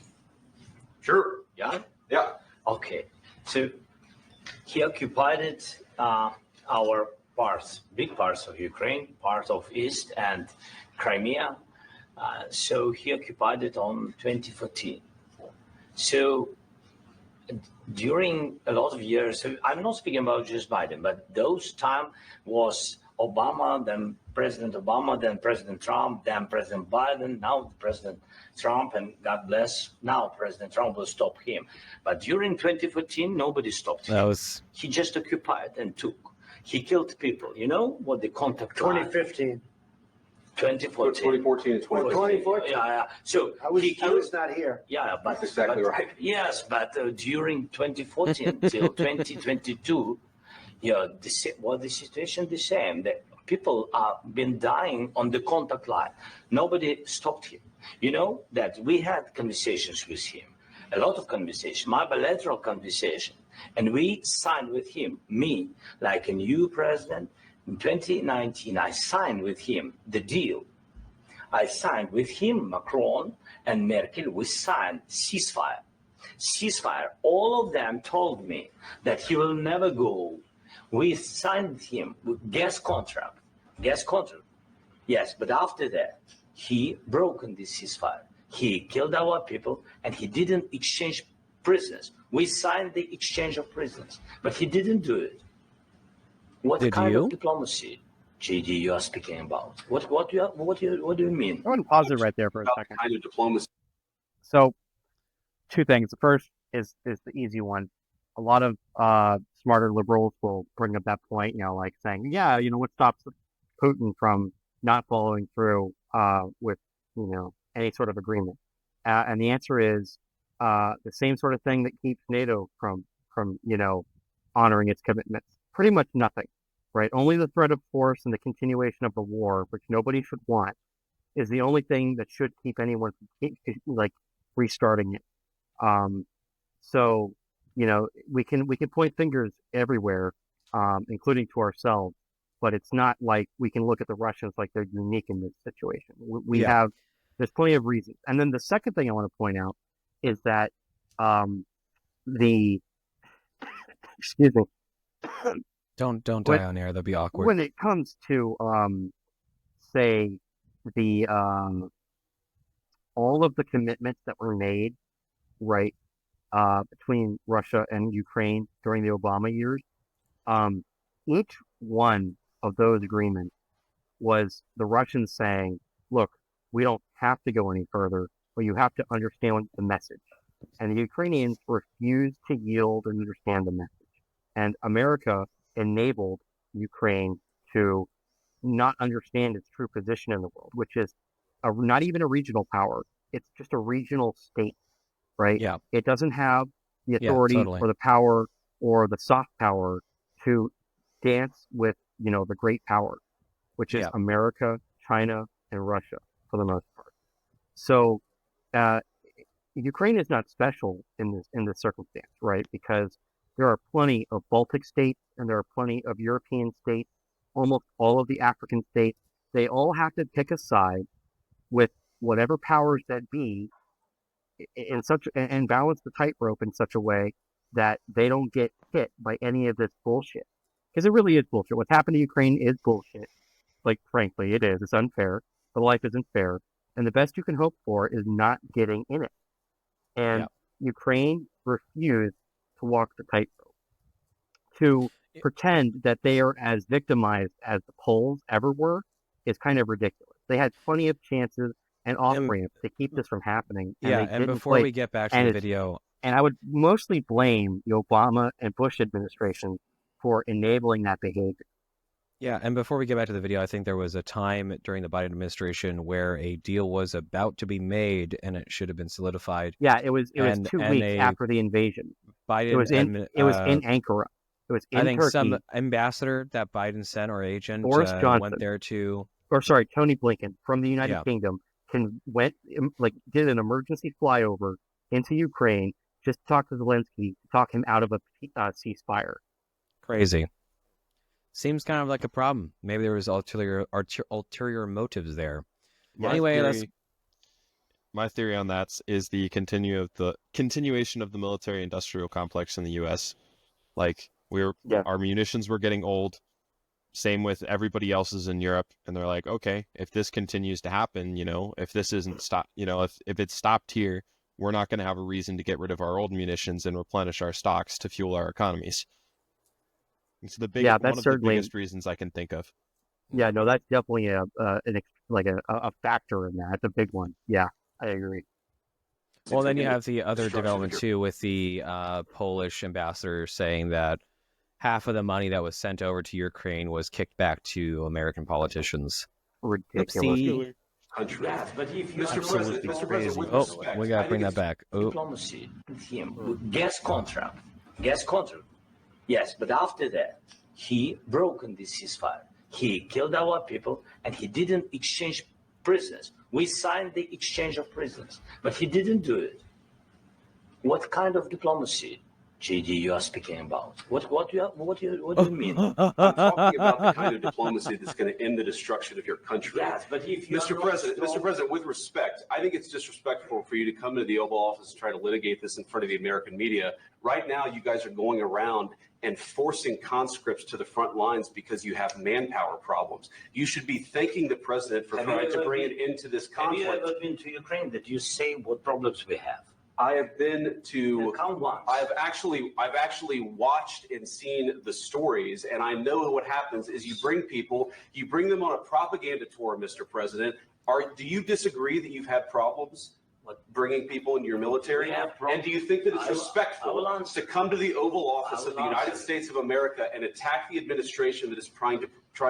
Sure. Yeah? Yeah. Okay. So he occupied our parts, big parts of Ukraine, part of East and Crimea. So he occupied it on 2014. So during a lot of years, so I'm not speaking about just Biden, but those time was Obama, then President Obama, then President Trump, then President Biden, now President Trump, and God bless, now President Trump will stop him. But during 2014, nobody stopped him. He just occupied and took. He killed people. You know what the contact 2015. 2014. 2014 and 2015. 2014. Yeah. So I was not here. Yeah, but That's exactly right. Yes, but during 2014 till 2022, the situation the same. That people have been dying on the contact line. Nobody stopped him. You know that we had conversations with him, a lot of conversation, my bilateral conversation, and we signed with him, me, like a new president. In 2019, I signed with him the deal. I signed with him, Macron and Merkel, we signed ceasefire. Ceasefire. All of them told me that he will never go. We signed him with gas contract. Gas contract. Yes, but after that, he broken this ceasefire. He killed our people and he didn't exchange prisoners. We signed the exchange of prisoners, but he didn't do it. What kind of diplomacy, JD, you are speaking about? What do you mean? I want to pause it right there for a second. Kind of diplomacy. So, two things. The first is the easy one. A lot of smarter liberals will bring up that point, like saying, yeah, what stops Putin from not following through with, any sort of agreement? And the answer is the same sort of thing that keeps NATO from honoring its commitments. Pretty much nothing, right? Only the threat of force and the continuation of the war, which nobody should want, is the only thing that should keep anyone from restarting it. So, we can point fingers everywhere, including to ourselves, but it's not like we can look at the Russians like they're unique in this situation. There's plenty of reasons. And then the second thing I want to point out is that excuse me. Don't die on air. That'll be awkward. When it comes to say the all of the commitments that were made, right, between Russia and Ukraine during the Obama years, each one of those agreements was the Russians saying, look, we don't have to go any further, but you have to understand the message. And the Ukrainians refused to yield and understand the message. And America enabled Ukraine to not understand its true position in the world, which is not even a regional power. It's just a regional state, right? Yeah. It doesn't have the authority or the power or the soft power to dance with, the great power, which is America, China, and Russia for the most part. So Ukraine is not special in this circumstance, right? Because there are plenty of Baltic states and there are plenty of European states, almost all of the African states. They all have to pick a side with whatever powers that be and balance the tightrope in such a way that they don't get hit by any of this bullshit. Because it really is bullshit. What's happened to Ukraine is bullshit. Like, frankly, it is. It's unfair. The life isn't fair. And the best you can hope for is not getting in it. And Ukraine refused to walk the tightrope. To pretend that they are as victimized as the Poles ever were is kind of ridiculous. They had plenty of chances and off-ramps to keep this from happening. And before we get back to the video... And I would mostly blame the Obama and Bush administration for enabling that behavior. Yeah, and before we get back to the video, I think there was a time during the Biden administration where a deal was about to be made and it should have been solidified. Yeah, it was 2 weeks after the invasion. Biden it was in Ankara. It was in I think Turkey. Some ambassador that Biden sent or agent Boris Johnson went there to... Tony Blinken from the United Kingdom did an emergency flyover into Ukraine just to talk to Zelensky, to talk him out of a ceasefire. Crazy. Seems kind of like a problem. Maybe there was ulterior motives there. My anyway, theory, My theory on that is the continuation of the military-industrial complex in the U.S. Like our munitions were getting old. Same with everybody else's in Europe, and they're like, okay, if this continues to happen, if this isn't stopped, if it's stopped here, we're not going to have a reason to get rid of our old munitions and replenish our stocks to fuel our economies. It's one of the biggest reasons I can think of. Yeah, no, that's definitely a factor in that. It's a big one. Yeah, I agree. Well, then you have the other development too with the Polish ambassador saying that half of the money that was sent over to Ukraine was kicked back to American politicians. Ridiculous. Yeah, but if you Mr. President, with Oh, respect, we gotta bring that back. Oh. diplomacy with him, gas contract. Yes, but after that, he broken the ceasefire. He killed our people, and he didn't exchange prisoners. We signed the exchange of prisoners, but he didn't do it. What kind of diplomacy, JD, you are speaking about? What do you mean? I'm talking about the kind of diplomacy that's going to end the destruction of your country. Yes, but if you Mr. President, with respect, I think it's disrespectful for you to come into the Oval Office and try to litigate this in front of the American media. Right now, you guys are going around and forcing conscripts to the front lines because you have manpower problems. You should be thanking the president for trying to bring it into this conflict. Have you ever been to Ukraine? That you say what problems we have? I have been to. Count once. I've actually watched and seen the stories, and I know what happens is you bring them on a propaganda tour, Mr. President. Do you disagree that you've had problems bringing people into your military? And do you think that it's respectful to come to the Oval Office of the United States of America and attack the administration that is trying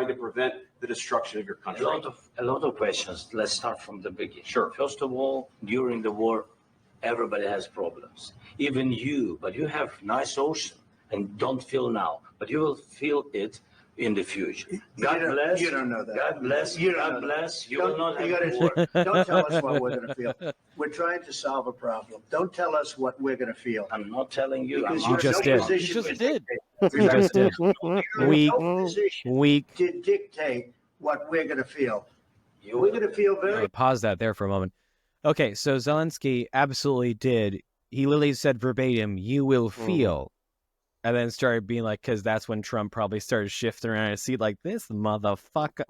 to prevent the destruction of your country? A lot of questions. Let's start from the beginning. Sure. First of all, during the war, everybody has problems. Even you, but you have nice ocean and don't feel now, but you will feel it in the future. God bless. You don't know that. God bless. God bless. You will not have war. war. Don't tell us what we're going to feel. We're trying to solve a problem. Don't tell us what we're going to feel. I'm not telling you. Because You just did. You just did. Weak. To dictate what we're going to feel. We're going to feel very. Pause that there for a moment. Okay, so Zelensky absolutely did. He literally said verbatim, "You will feel," and then started being like, because that's when Trump probably started shifting around his seat, like this motherfucker,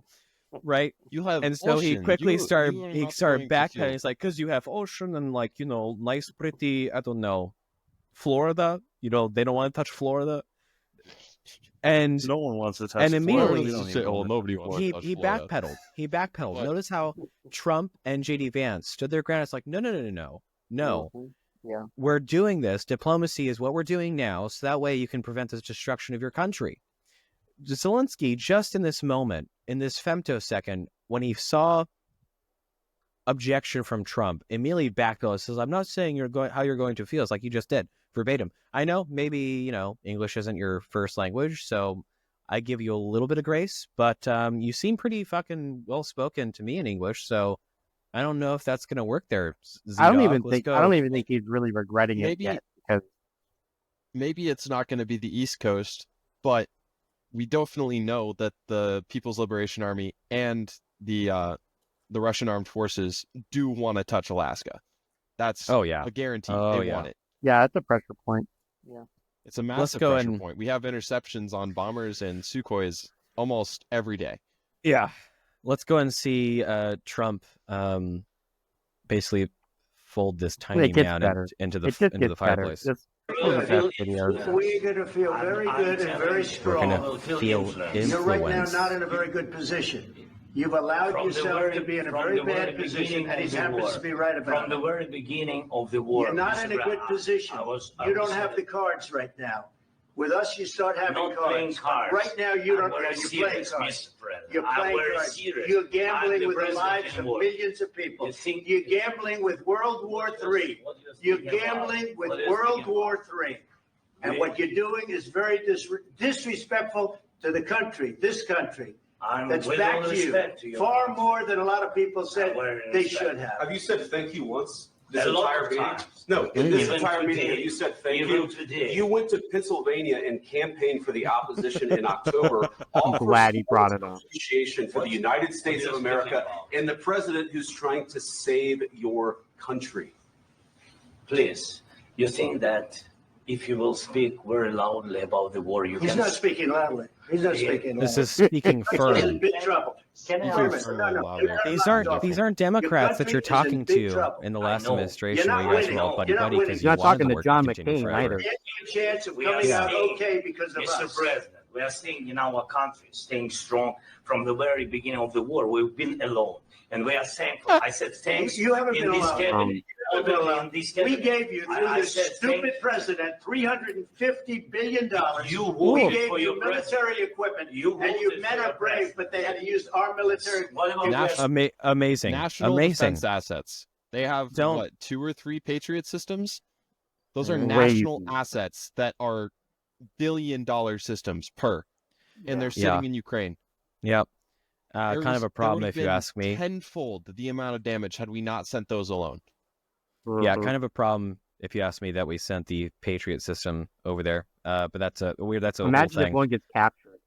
right? You have and so ocean. he quickly You started are he not started going to backpedaling. He's like, because you have ocean and like nice, pretty, I don't know, Florida. They don't want to touch Florida. And no one wants to touch. And immediately, nobody wants to touch he Florida. backpedaled. He backpedaled. What? Notice how Trump and JD Vance stood their ground. It's like, no. Yeah. We're doing this. Diplomacy is what we're doing now, so that way you can prevent the destruction of your country. Zelensky, just in this moment, in this femtosecond, when he saw objection from Trump, immediately backpedaled. Says, "I'm not saying how you're going to feel." It's like you just did. Verbatim. I know maybe, English isn't your first language, so I give you a little bit of grace, but you seem pretty fucking well-spoken to me in English, so I don't know if that's going to work there. I don't even think he's really regretting it yet. Because maybe it's not going to be the East Coast, but we definitely know that the People's Liberation Army and the Russian armed forces do want to touch Alaska. That's a guarantee. They want it. Yeah, that's a pressure point. Yeah, it's a massive pressure point. We have interceptions on bombers and Sukhois almost every day. Yeah, let's go and see Trump basically fold this tiny man into the fireplace. We're going to feel very good and very strong. We're going to feel influence. You're right now not in a very good position. You've allowed yourself to be in a very bad position, and he happens to be right about it. From the very beginning of the war. You're not in a good position. You don't have the cards right now. With us, you start having cards. Right now, you don't. You're playing cards. You're playing cards. You're gambling with the lives of millions of people. You're gambling with World War III. You're gambling with World War III. And what you're doing is very disrespectful to the country, this country. That's back to you. Far more than a lot of people said they should have. Have you said thank you once? This A lot entire of meeting? times. No, in this Even entire meeting, today. you said thank Even you. today. You went to Pennsylvania and campaigned for the opposition in October. I'm glad he brought it up. Appreciation for the United States of America and the president who's trying to save your country. Please, you think that if you will speak very loudly about the war, you He's can... not speaking loudly. He's not speaking loudly. This is speaking He's in firm. big trouble. Can I Wait a answer? minute. No, Firmly no. allowed. These aren't Democrats that you're country is in talking big to trouble. in the I last know. administration You're where not you guys winning. were all You're not buddy-buddy winning. because You're you not wanted talking the to war John to continue McCain forever. either. He had a chance of We are coming out staying- okay because of Mr. us. President, we are staying in our country, staying strong from the very beginning of the war. We've been alone, and we are thankful. I said thanks. You haven't in been this alone. cabinet. You haven't been alone. In this We cabinet. gave you, through I this said stupid president, $350 billion. You We voted gave for you your military equipment, You and you voted men for are your brave, president. but they had to use our military. What about National- Amazing. National Amazing. defense assets. They have Don't- what, 2 or 3 Patriot systems? Those are Crazy. national assets that are billion-dollar systems per, and they're sitting Yeah. in Ukraine. Yep. Kind of a There problem would've if you been ask me. Tenfold the amount of damage had we not sent those alone. Yeah, kind of a problem if you ask me that we sent the Patriot system over there. But that's a whole Imagine if thing. one gets captured.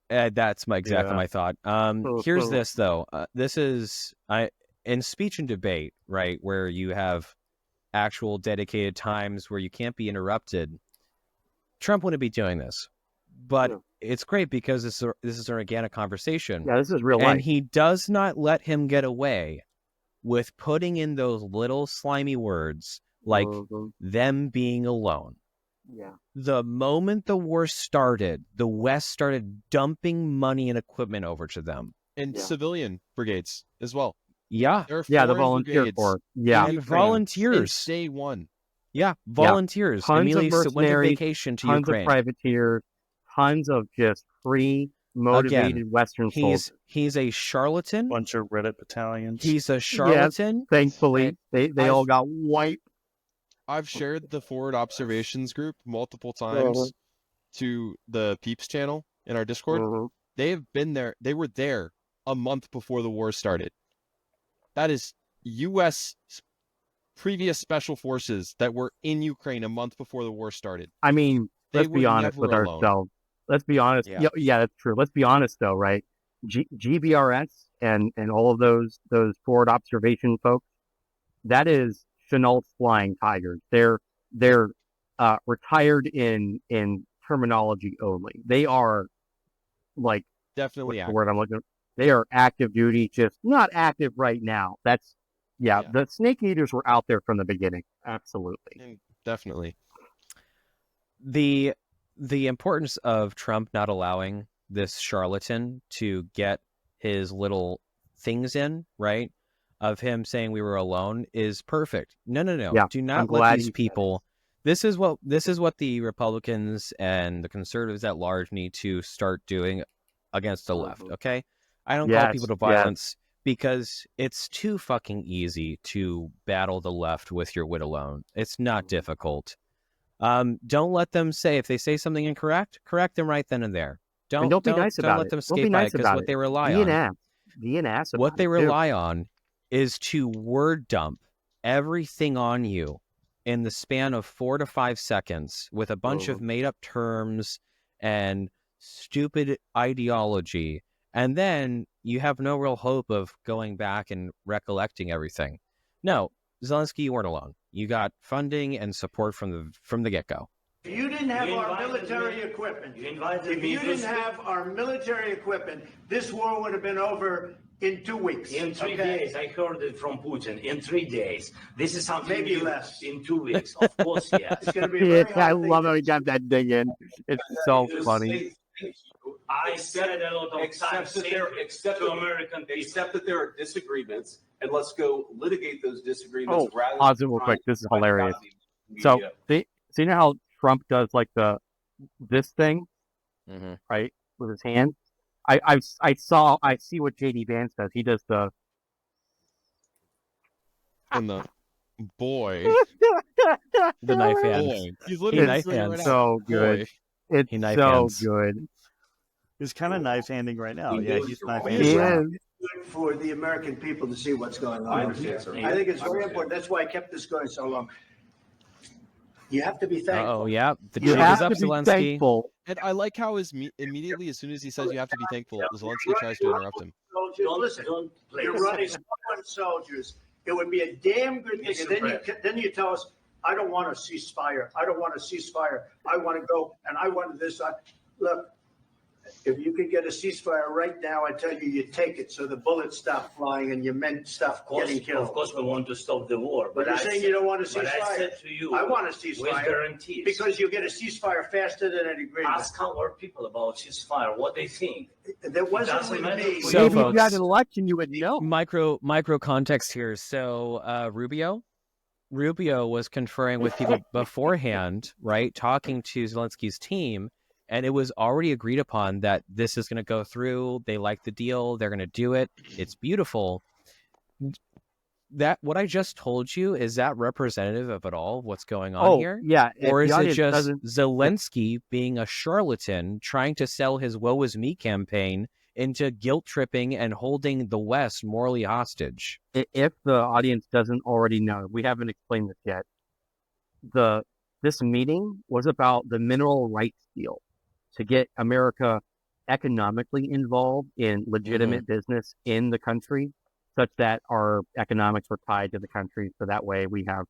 That's exactly Yeah. my thought. Here's this though. This is in speech and debate, right, where you have actual dedicated times where you can't be interrupted. Trump wouldn't be doing this, but Yeah. it's great because this is an organic conversation, Yeah, this is real and life. he does not let him get away with putting in those little slimy words like Mhm. them being alone. Yeah. The moment the war started, the West started dumping money and equipment over to them. And Yeah. civilian brigades as well. Yeah. There are Yeah, the foreign volunteer brigades force. in Yeah. And Ukraine volunteers. since day one. Yeah, volunteers. Tons of Immediately went to mercenaries, vacation to Tons Ukraine. of privateers, tons of just free, motivated Western soldiers. He's a charlatan. Bunch of Reddit battalions. He's a charlatan. Thankfully, And they all got wiped. I've shared the forward observations group multiple times to the Peeps channel in our Discord. Mhm. They have been there. They were there a month before the war started. That is U.S. previous special forces that were in Ukraine a month before the war started. I mean, They let's be were honest with never alone. ourselves. Let's be honest. Yeah. Yeah, that's true. Let's be honest though, right? GBRS and all of those forward observation folks, that is Chenault's Flying Tigers. They're retired in terminology only. They are like Definitely what's the active. word I'm looking. They are active duty, just not active right now. That's Yeah. The snake eaters were out there from the beginning. Absolutely. Definitely. The importance of Trump not allowing this charlatan to get his little things in, right? Of him saying we were alone is perfect. No. Yeah, Do I'm not glad let he these said people. This is what the Republicans and the conservatives at large need to start doing against the left. Mhm. Okay, I don't call Yes, people to yes. violence because it's too fucking easy to battle the left with your wit alone. It's not difficult. Don't let them say, if they say something incorrect, correct them right then and there. Don't Don't be nice about let it. them Don't be skate by nice it because about what it. they rely Be an on, ass. Be an ass about what they it, too. rely on is to word dump everything on you in the span of 4 to 5 seconds with a bunch of made up terms and stupid ideology. And then you have no real hope of going back and recollecting everything. No, Zelensky, you weren't alone. You got funding and support from the get-go. If you didn't have You our invited military me- equipment, you invited if me you to didn't speak. have our military equipment, this war would have been over in 2 weeks. In 3 okay? days, I heard it from Putin. In 3 days, this is something Maybe new. less. In 2 weeks, of course, yes. It's going to be a Yeah, very I hard thing love to- how he got that thing in. It's so Just funny. say thank you. I said a lot of Except times that there- thank you except to that- American people. Except that there are disagreements, and let's go litigate those disagreements Oh, rather pause it than real trying quick. This is to fight hilarious. about the So, media. so you know how Trump does like this thing, Mm-hmm. right, with his hand? I see what JD Vance does. He does the And the boy, The knife hand. boy, he's He literally knife saying hands. right now, so good. boy. It's He knife so hands. good. He's kind of knife handing right now. He Yeah, knows he's you're knife wrong. handing. He right now. is. good for the American people to see what's going on. I understand, sir. I think it's very important. That's why I kept this going so long. You have to be thankful. Oh yeah, the You jig have is up, to be Zelensky. thankful. And I like how immediately, as soon as he says you have to be thankful, Zelensky tries to interrupt him. Soldiers, listen, you're running 1 soldiers. It would be a damn good thing. And then you tell us, I don't want a ceasefire. I don't want a ceasefire. I want to go and I want this. Look, if you could get a ceasefire right now, I tell you, you take it so the bullets stop flying and your men stop getting killed. Of course, we want to stop the war. But you're saying you don't want a ceasefire. But I said to you, I want a with ceasefire guarantees. because you get a ceasefire faster than an agreement. Ask our people about ceasefire, what they think. There wasn't doesn't with matter me. for So, Maybe if folks, you had an election, you would know. Micro context here. So Rubio was conferring with people beforehand, right? Talking to Zelensky's team, and it was already agreed upon that this is going to go through. They like the deal. They're going to do it. It's beautiful. That what I just told you, is that representative of it all? What's going on here? Yeah. Or if is the it audience just doesn't- Zelensky being a charlatan trying to sell his woe is me campaign into guilt tripping and holding the West morally hostage? If the audience doesn't already know, we haven't explained this yet. This meeting was about the mineral rights deal to get America economically involved in legitimate business in the country, such that our economics were tied to the country. So that way we have,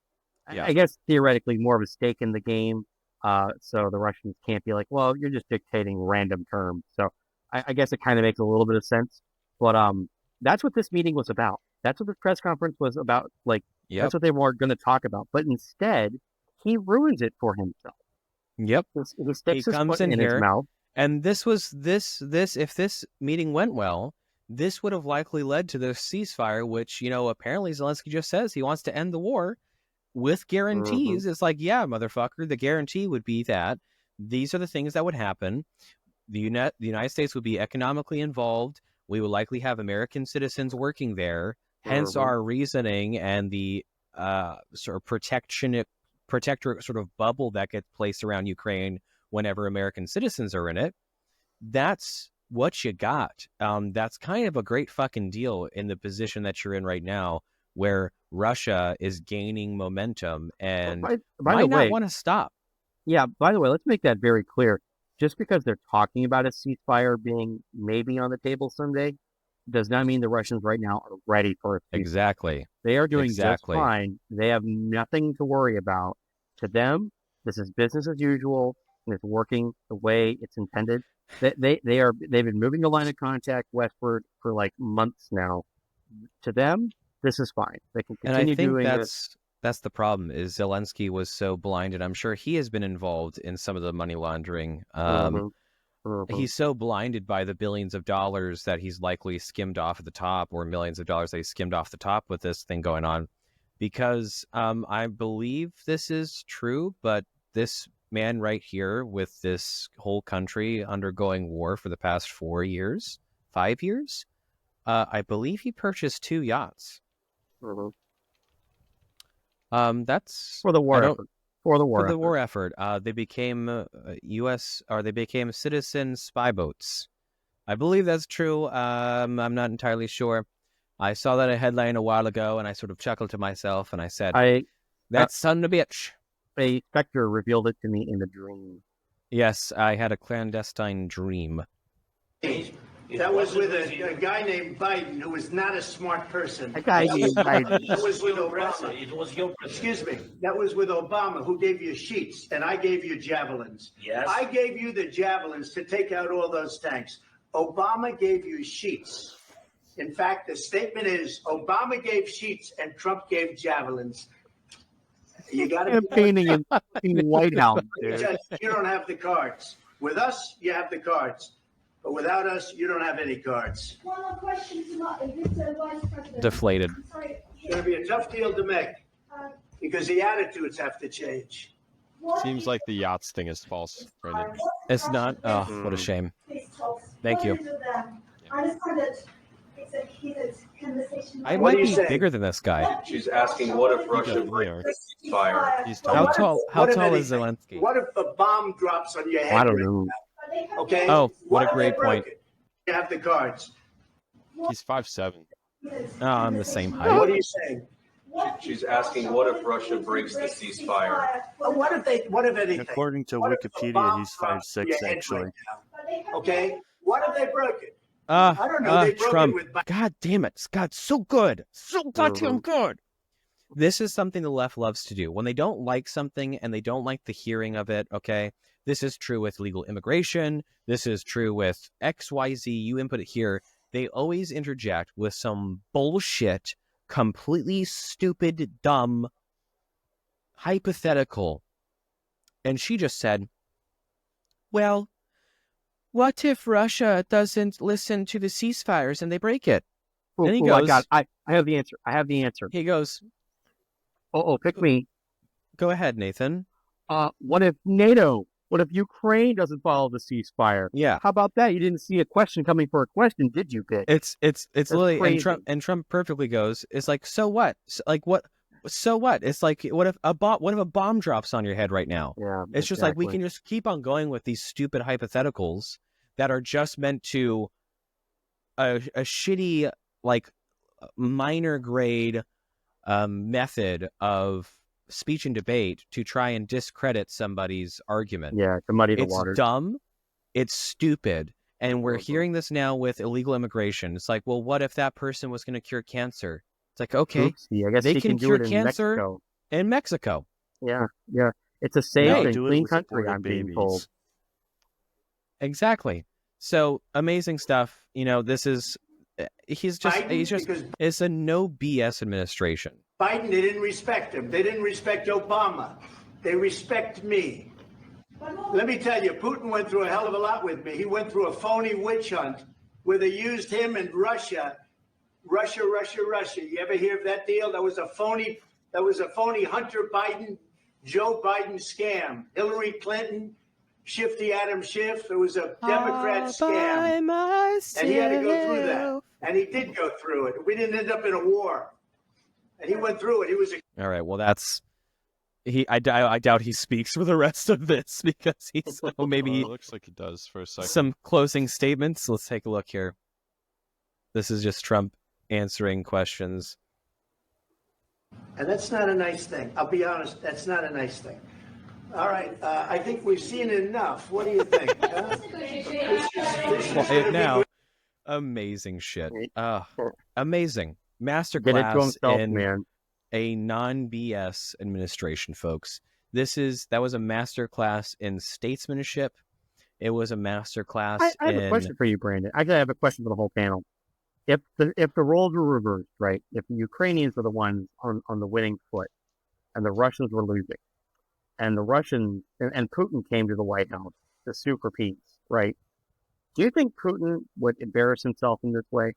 I guess, theoretically more of a stake in the game. So the Russians can't be like, well, you're just dictating random terms. So I guess it kind of makes a little bit of sense. But that's what this meeting was about. That's what the press conference was about. Like, that's what they were going to talk about. But instead, he ruins it for himself. Yep. He sticks his foot in here, his mouth. and this if this meeting went well, this would have likely led to the ceasefire, which, apparently Zelensky just says he wants to end the war with guarantees. It's like, yeah, motherfucker, the guarantee would be that these are the things that would happen. The United States would be economically involved. We would likely have American citizens working there. Hence our reasoning and the sort of protectorate sort of bubble that gets placed around Ukraine whenever American citizens are in it. That's what you got. That's kind of a great fucking deal in the position that you're in right now, where Russia is gaining momentum and by might the not way, want to stop. Yeah, by the way, let's make that very clear. Just because they're talking about a ceasefire being maybe on the table someday does not mean the Russians right now are ready for a ceasefire. Exactly. They are doing just fine. They have nothing to worry about. To them, this is business as usual, and it's working the way it's intended. They've been moving the line of contact westward for like months now. To them, this is fine. They can continue doing this. That's the problem, is Zelensky was so blinded. I'm sure he has been involved in some of the money laundering. He's so blinded by the billions of dollars that he's likely skimmed off at the top, or millions of dollars that he skimmed off the top with this thing going on. Because I believe this is true, but this man right here, with this whole country undergoing war for the past 5 years, I believe he purchased 2 yachts. That's for the war effort. For the war effort. They became they became citizen spy boats. I believe that's true. I'm not entirely sure. I saw that a headline a while ago, and I sort of chuckled to myself, and I said, "That son of a bitch." A specter revealed it to me in a dream. Yes, I had a clandestine dream. That was with a guy named Biden, who was not a smart person. A guy named Biden. That was with Obama. It was your president. Excuse me. That was with Obama, who gave you sheets, and I gave you javelins. Yes. I gave you the javelins to take out all those tanks. Obama gave you sheets. In fact, the statement is Obama gave sheets and Trump gave javelins. You got to campaigning in the White House, dude. You don't have the cards. With us, you have the cards. But without us, you don't have any cards. One more question to Mr. Vice President. Deflated. Sorry. It's going to be a tough deal to make because the attitudes have to change. Seems like the yachts thing is false, Brendan. It's not. Oh, what a shame. Thank you. I understand that it's a heated conversation. I might be bigger than this guy. She's asking, what if Russia breaks the ceasefire? He's How tall is Zelensky? What if a bomb drops on your head? I don't know. Okay. Oh, what a if great they broke point. it? You have the cards. He's 5'7". I'm the same height. What are you saying? She's asking, what if Russia breaks the ceasefire? Well, what if anything? According to What if the Wikipedia, bomb he's drops on 5'6", your head actually. right now? Okay? What if they broke it? I don't know. They broke Trump. it with. God damn it. God, so good. So goddamn good. This is something the left loves to do. When they don't like something and they don't like the hearing of it, okay? This is true with legal immigration. This is true with XYZ. You input it here. They always interject with some bullshit, completely stupid, dumb, hypothetical. And she just said, well, what if Russia doesn't listen to the ceasefires and they break it? And he goes, I have the answer. I have the answer. He goes, pick me. Go ahead, Nathan. What if NATO? What if Ukraine doesn't follow the ceasefire? Yeah. How about that? You didn't see a question coming for a question, did you, bitch? It's literally, crazy. and Trump perfectly goes, it's like, so what? So what? It's like, what if a bomb drops on your head right now? Yeah. It's just like, we can just keep on going with these stupid hypotheticals that are just meant to a shitty, like, minor grade method of speech and debate to try and discredit somebody's argument. Yeah, to muddy the water. It's dumb. It's stupid. And we're hearing this now with illegal immigration. It's like, well, what if that person was going to cure cancer? It's like, okay, Oopsie, I guess they he can do cure it in cancer Mexico. in Mexico. Yeah. It's a safe Hey, and do it clean with country, aborted I'm being babies. told. Exactly. So amazing stuff. You know, this is, it's a no BS administration. Biden, they didn't respect him. They didn't respect Obama. They respect me. Let me tell you, Putin went through a hell of a lot with me. He went through a phony witch hunt where they used him and Russia. You ever hear of that deal? That was a phony Hunter Biden, Joe Biden scam. Hillary Clinton, Shifty Adam Schiff. It was a Democrat scam. And he had to go through that. And he did go through it. We didn't end up in a war. And he went through it. He was All right. Well, I doubt he speaks for the rest of this because he's maybe it looks like he does for a second. Some closing statements. Let's take a look here. This is just Trump answering questions. And that's not a nice thing. I'll be honest, that's not a nice thing. All right, I think we've seen enough. What do you think? Quiet now. Amazing shit. Amazing. Masterclass in a non-BS administration, folks. That was a masterclass in statesmanship. It was a masterclass. I have a question for you, Brandon. Actually, I have a question for the whole panel. If the roles were reversed, right? If the Ukrainians were the ones on the winning foot, and the Russians were losing, and the Russians and Putin came to the White House to sue for peace, right? Do you think Putin would embarrass himself in this way?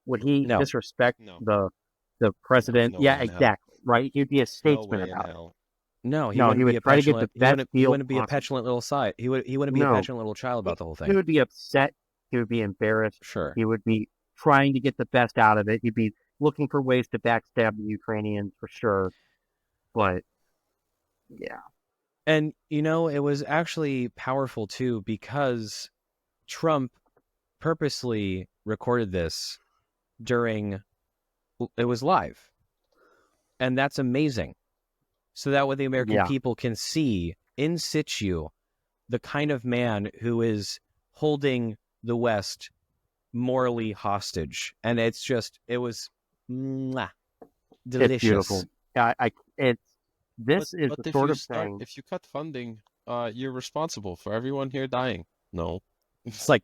Would he disrespect the president? No yeah, exactly. Right? He'd be a statesman about it. No, he wouldn't would try to get the best deal. He wouldn't be a petulant little side. He wouldn't be a petulant little child about the whole thing. He would be upset. He would be embarrassed. Sure. He would be trying to get the best out of it. He'd be looking for ways to backstab the Ukrainians for sure. But yeah. And it was actually powerful too because Trump purposely recorded this it was live. And that's amazing. So that way the American people can see in situ the kind of man who is holding the West morally hostage. And it was delicious. It's beautiful. This is the sort of thing. If you cut funding, you're responsible for everyone here dying. No. It's like,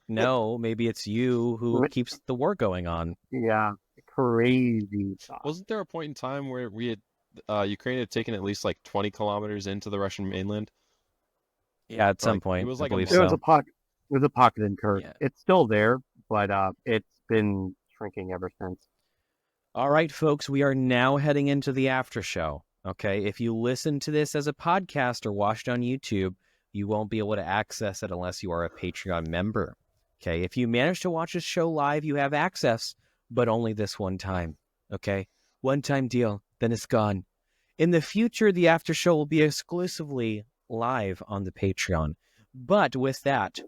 no, maybe it's you who keeps the war going on. Yeah, crazy. Wasn't there a point in time where we had Ukraine had taken at least like 20 kilometers into the Russian mainland? Yeah, at some point. It was like It was a pocket in Kursk. Yeah. It's still there, but it's been shrinking ever since. All right, folks, we are now heading into the after show. Okay, if you listen to this as a podcast or watched on YouTube, you won't be able to access it unless you are a Patreon member. Okay, if you manage to watch this show live, you have access, but only this one time. Okay, one-time deal, then it's gone. In the future, the after show will be exclusively live on the Patreon. But with that,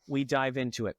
we dive into it.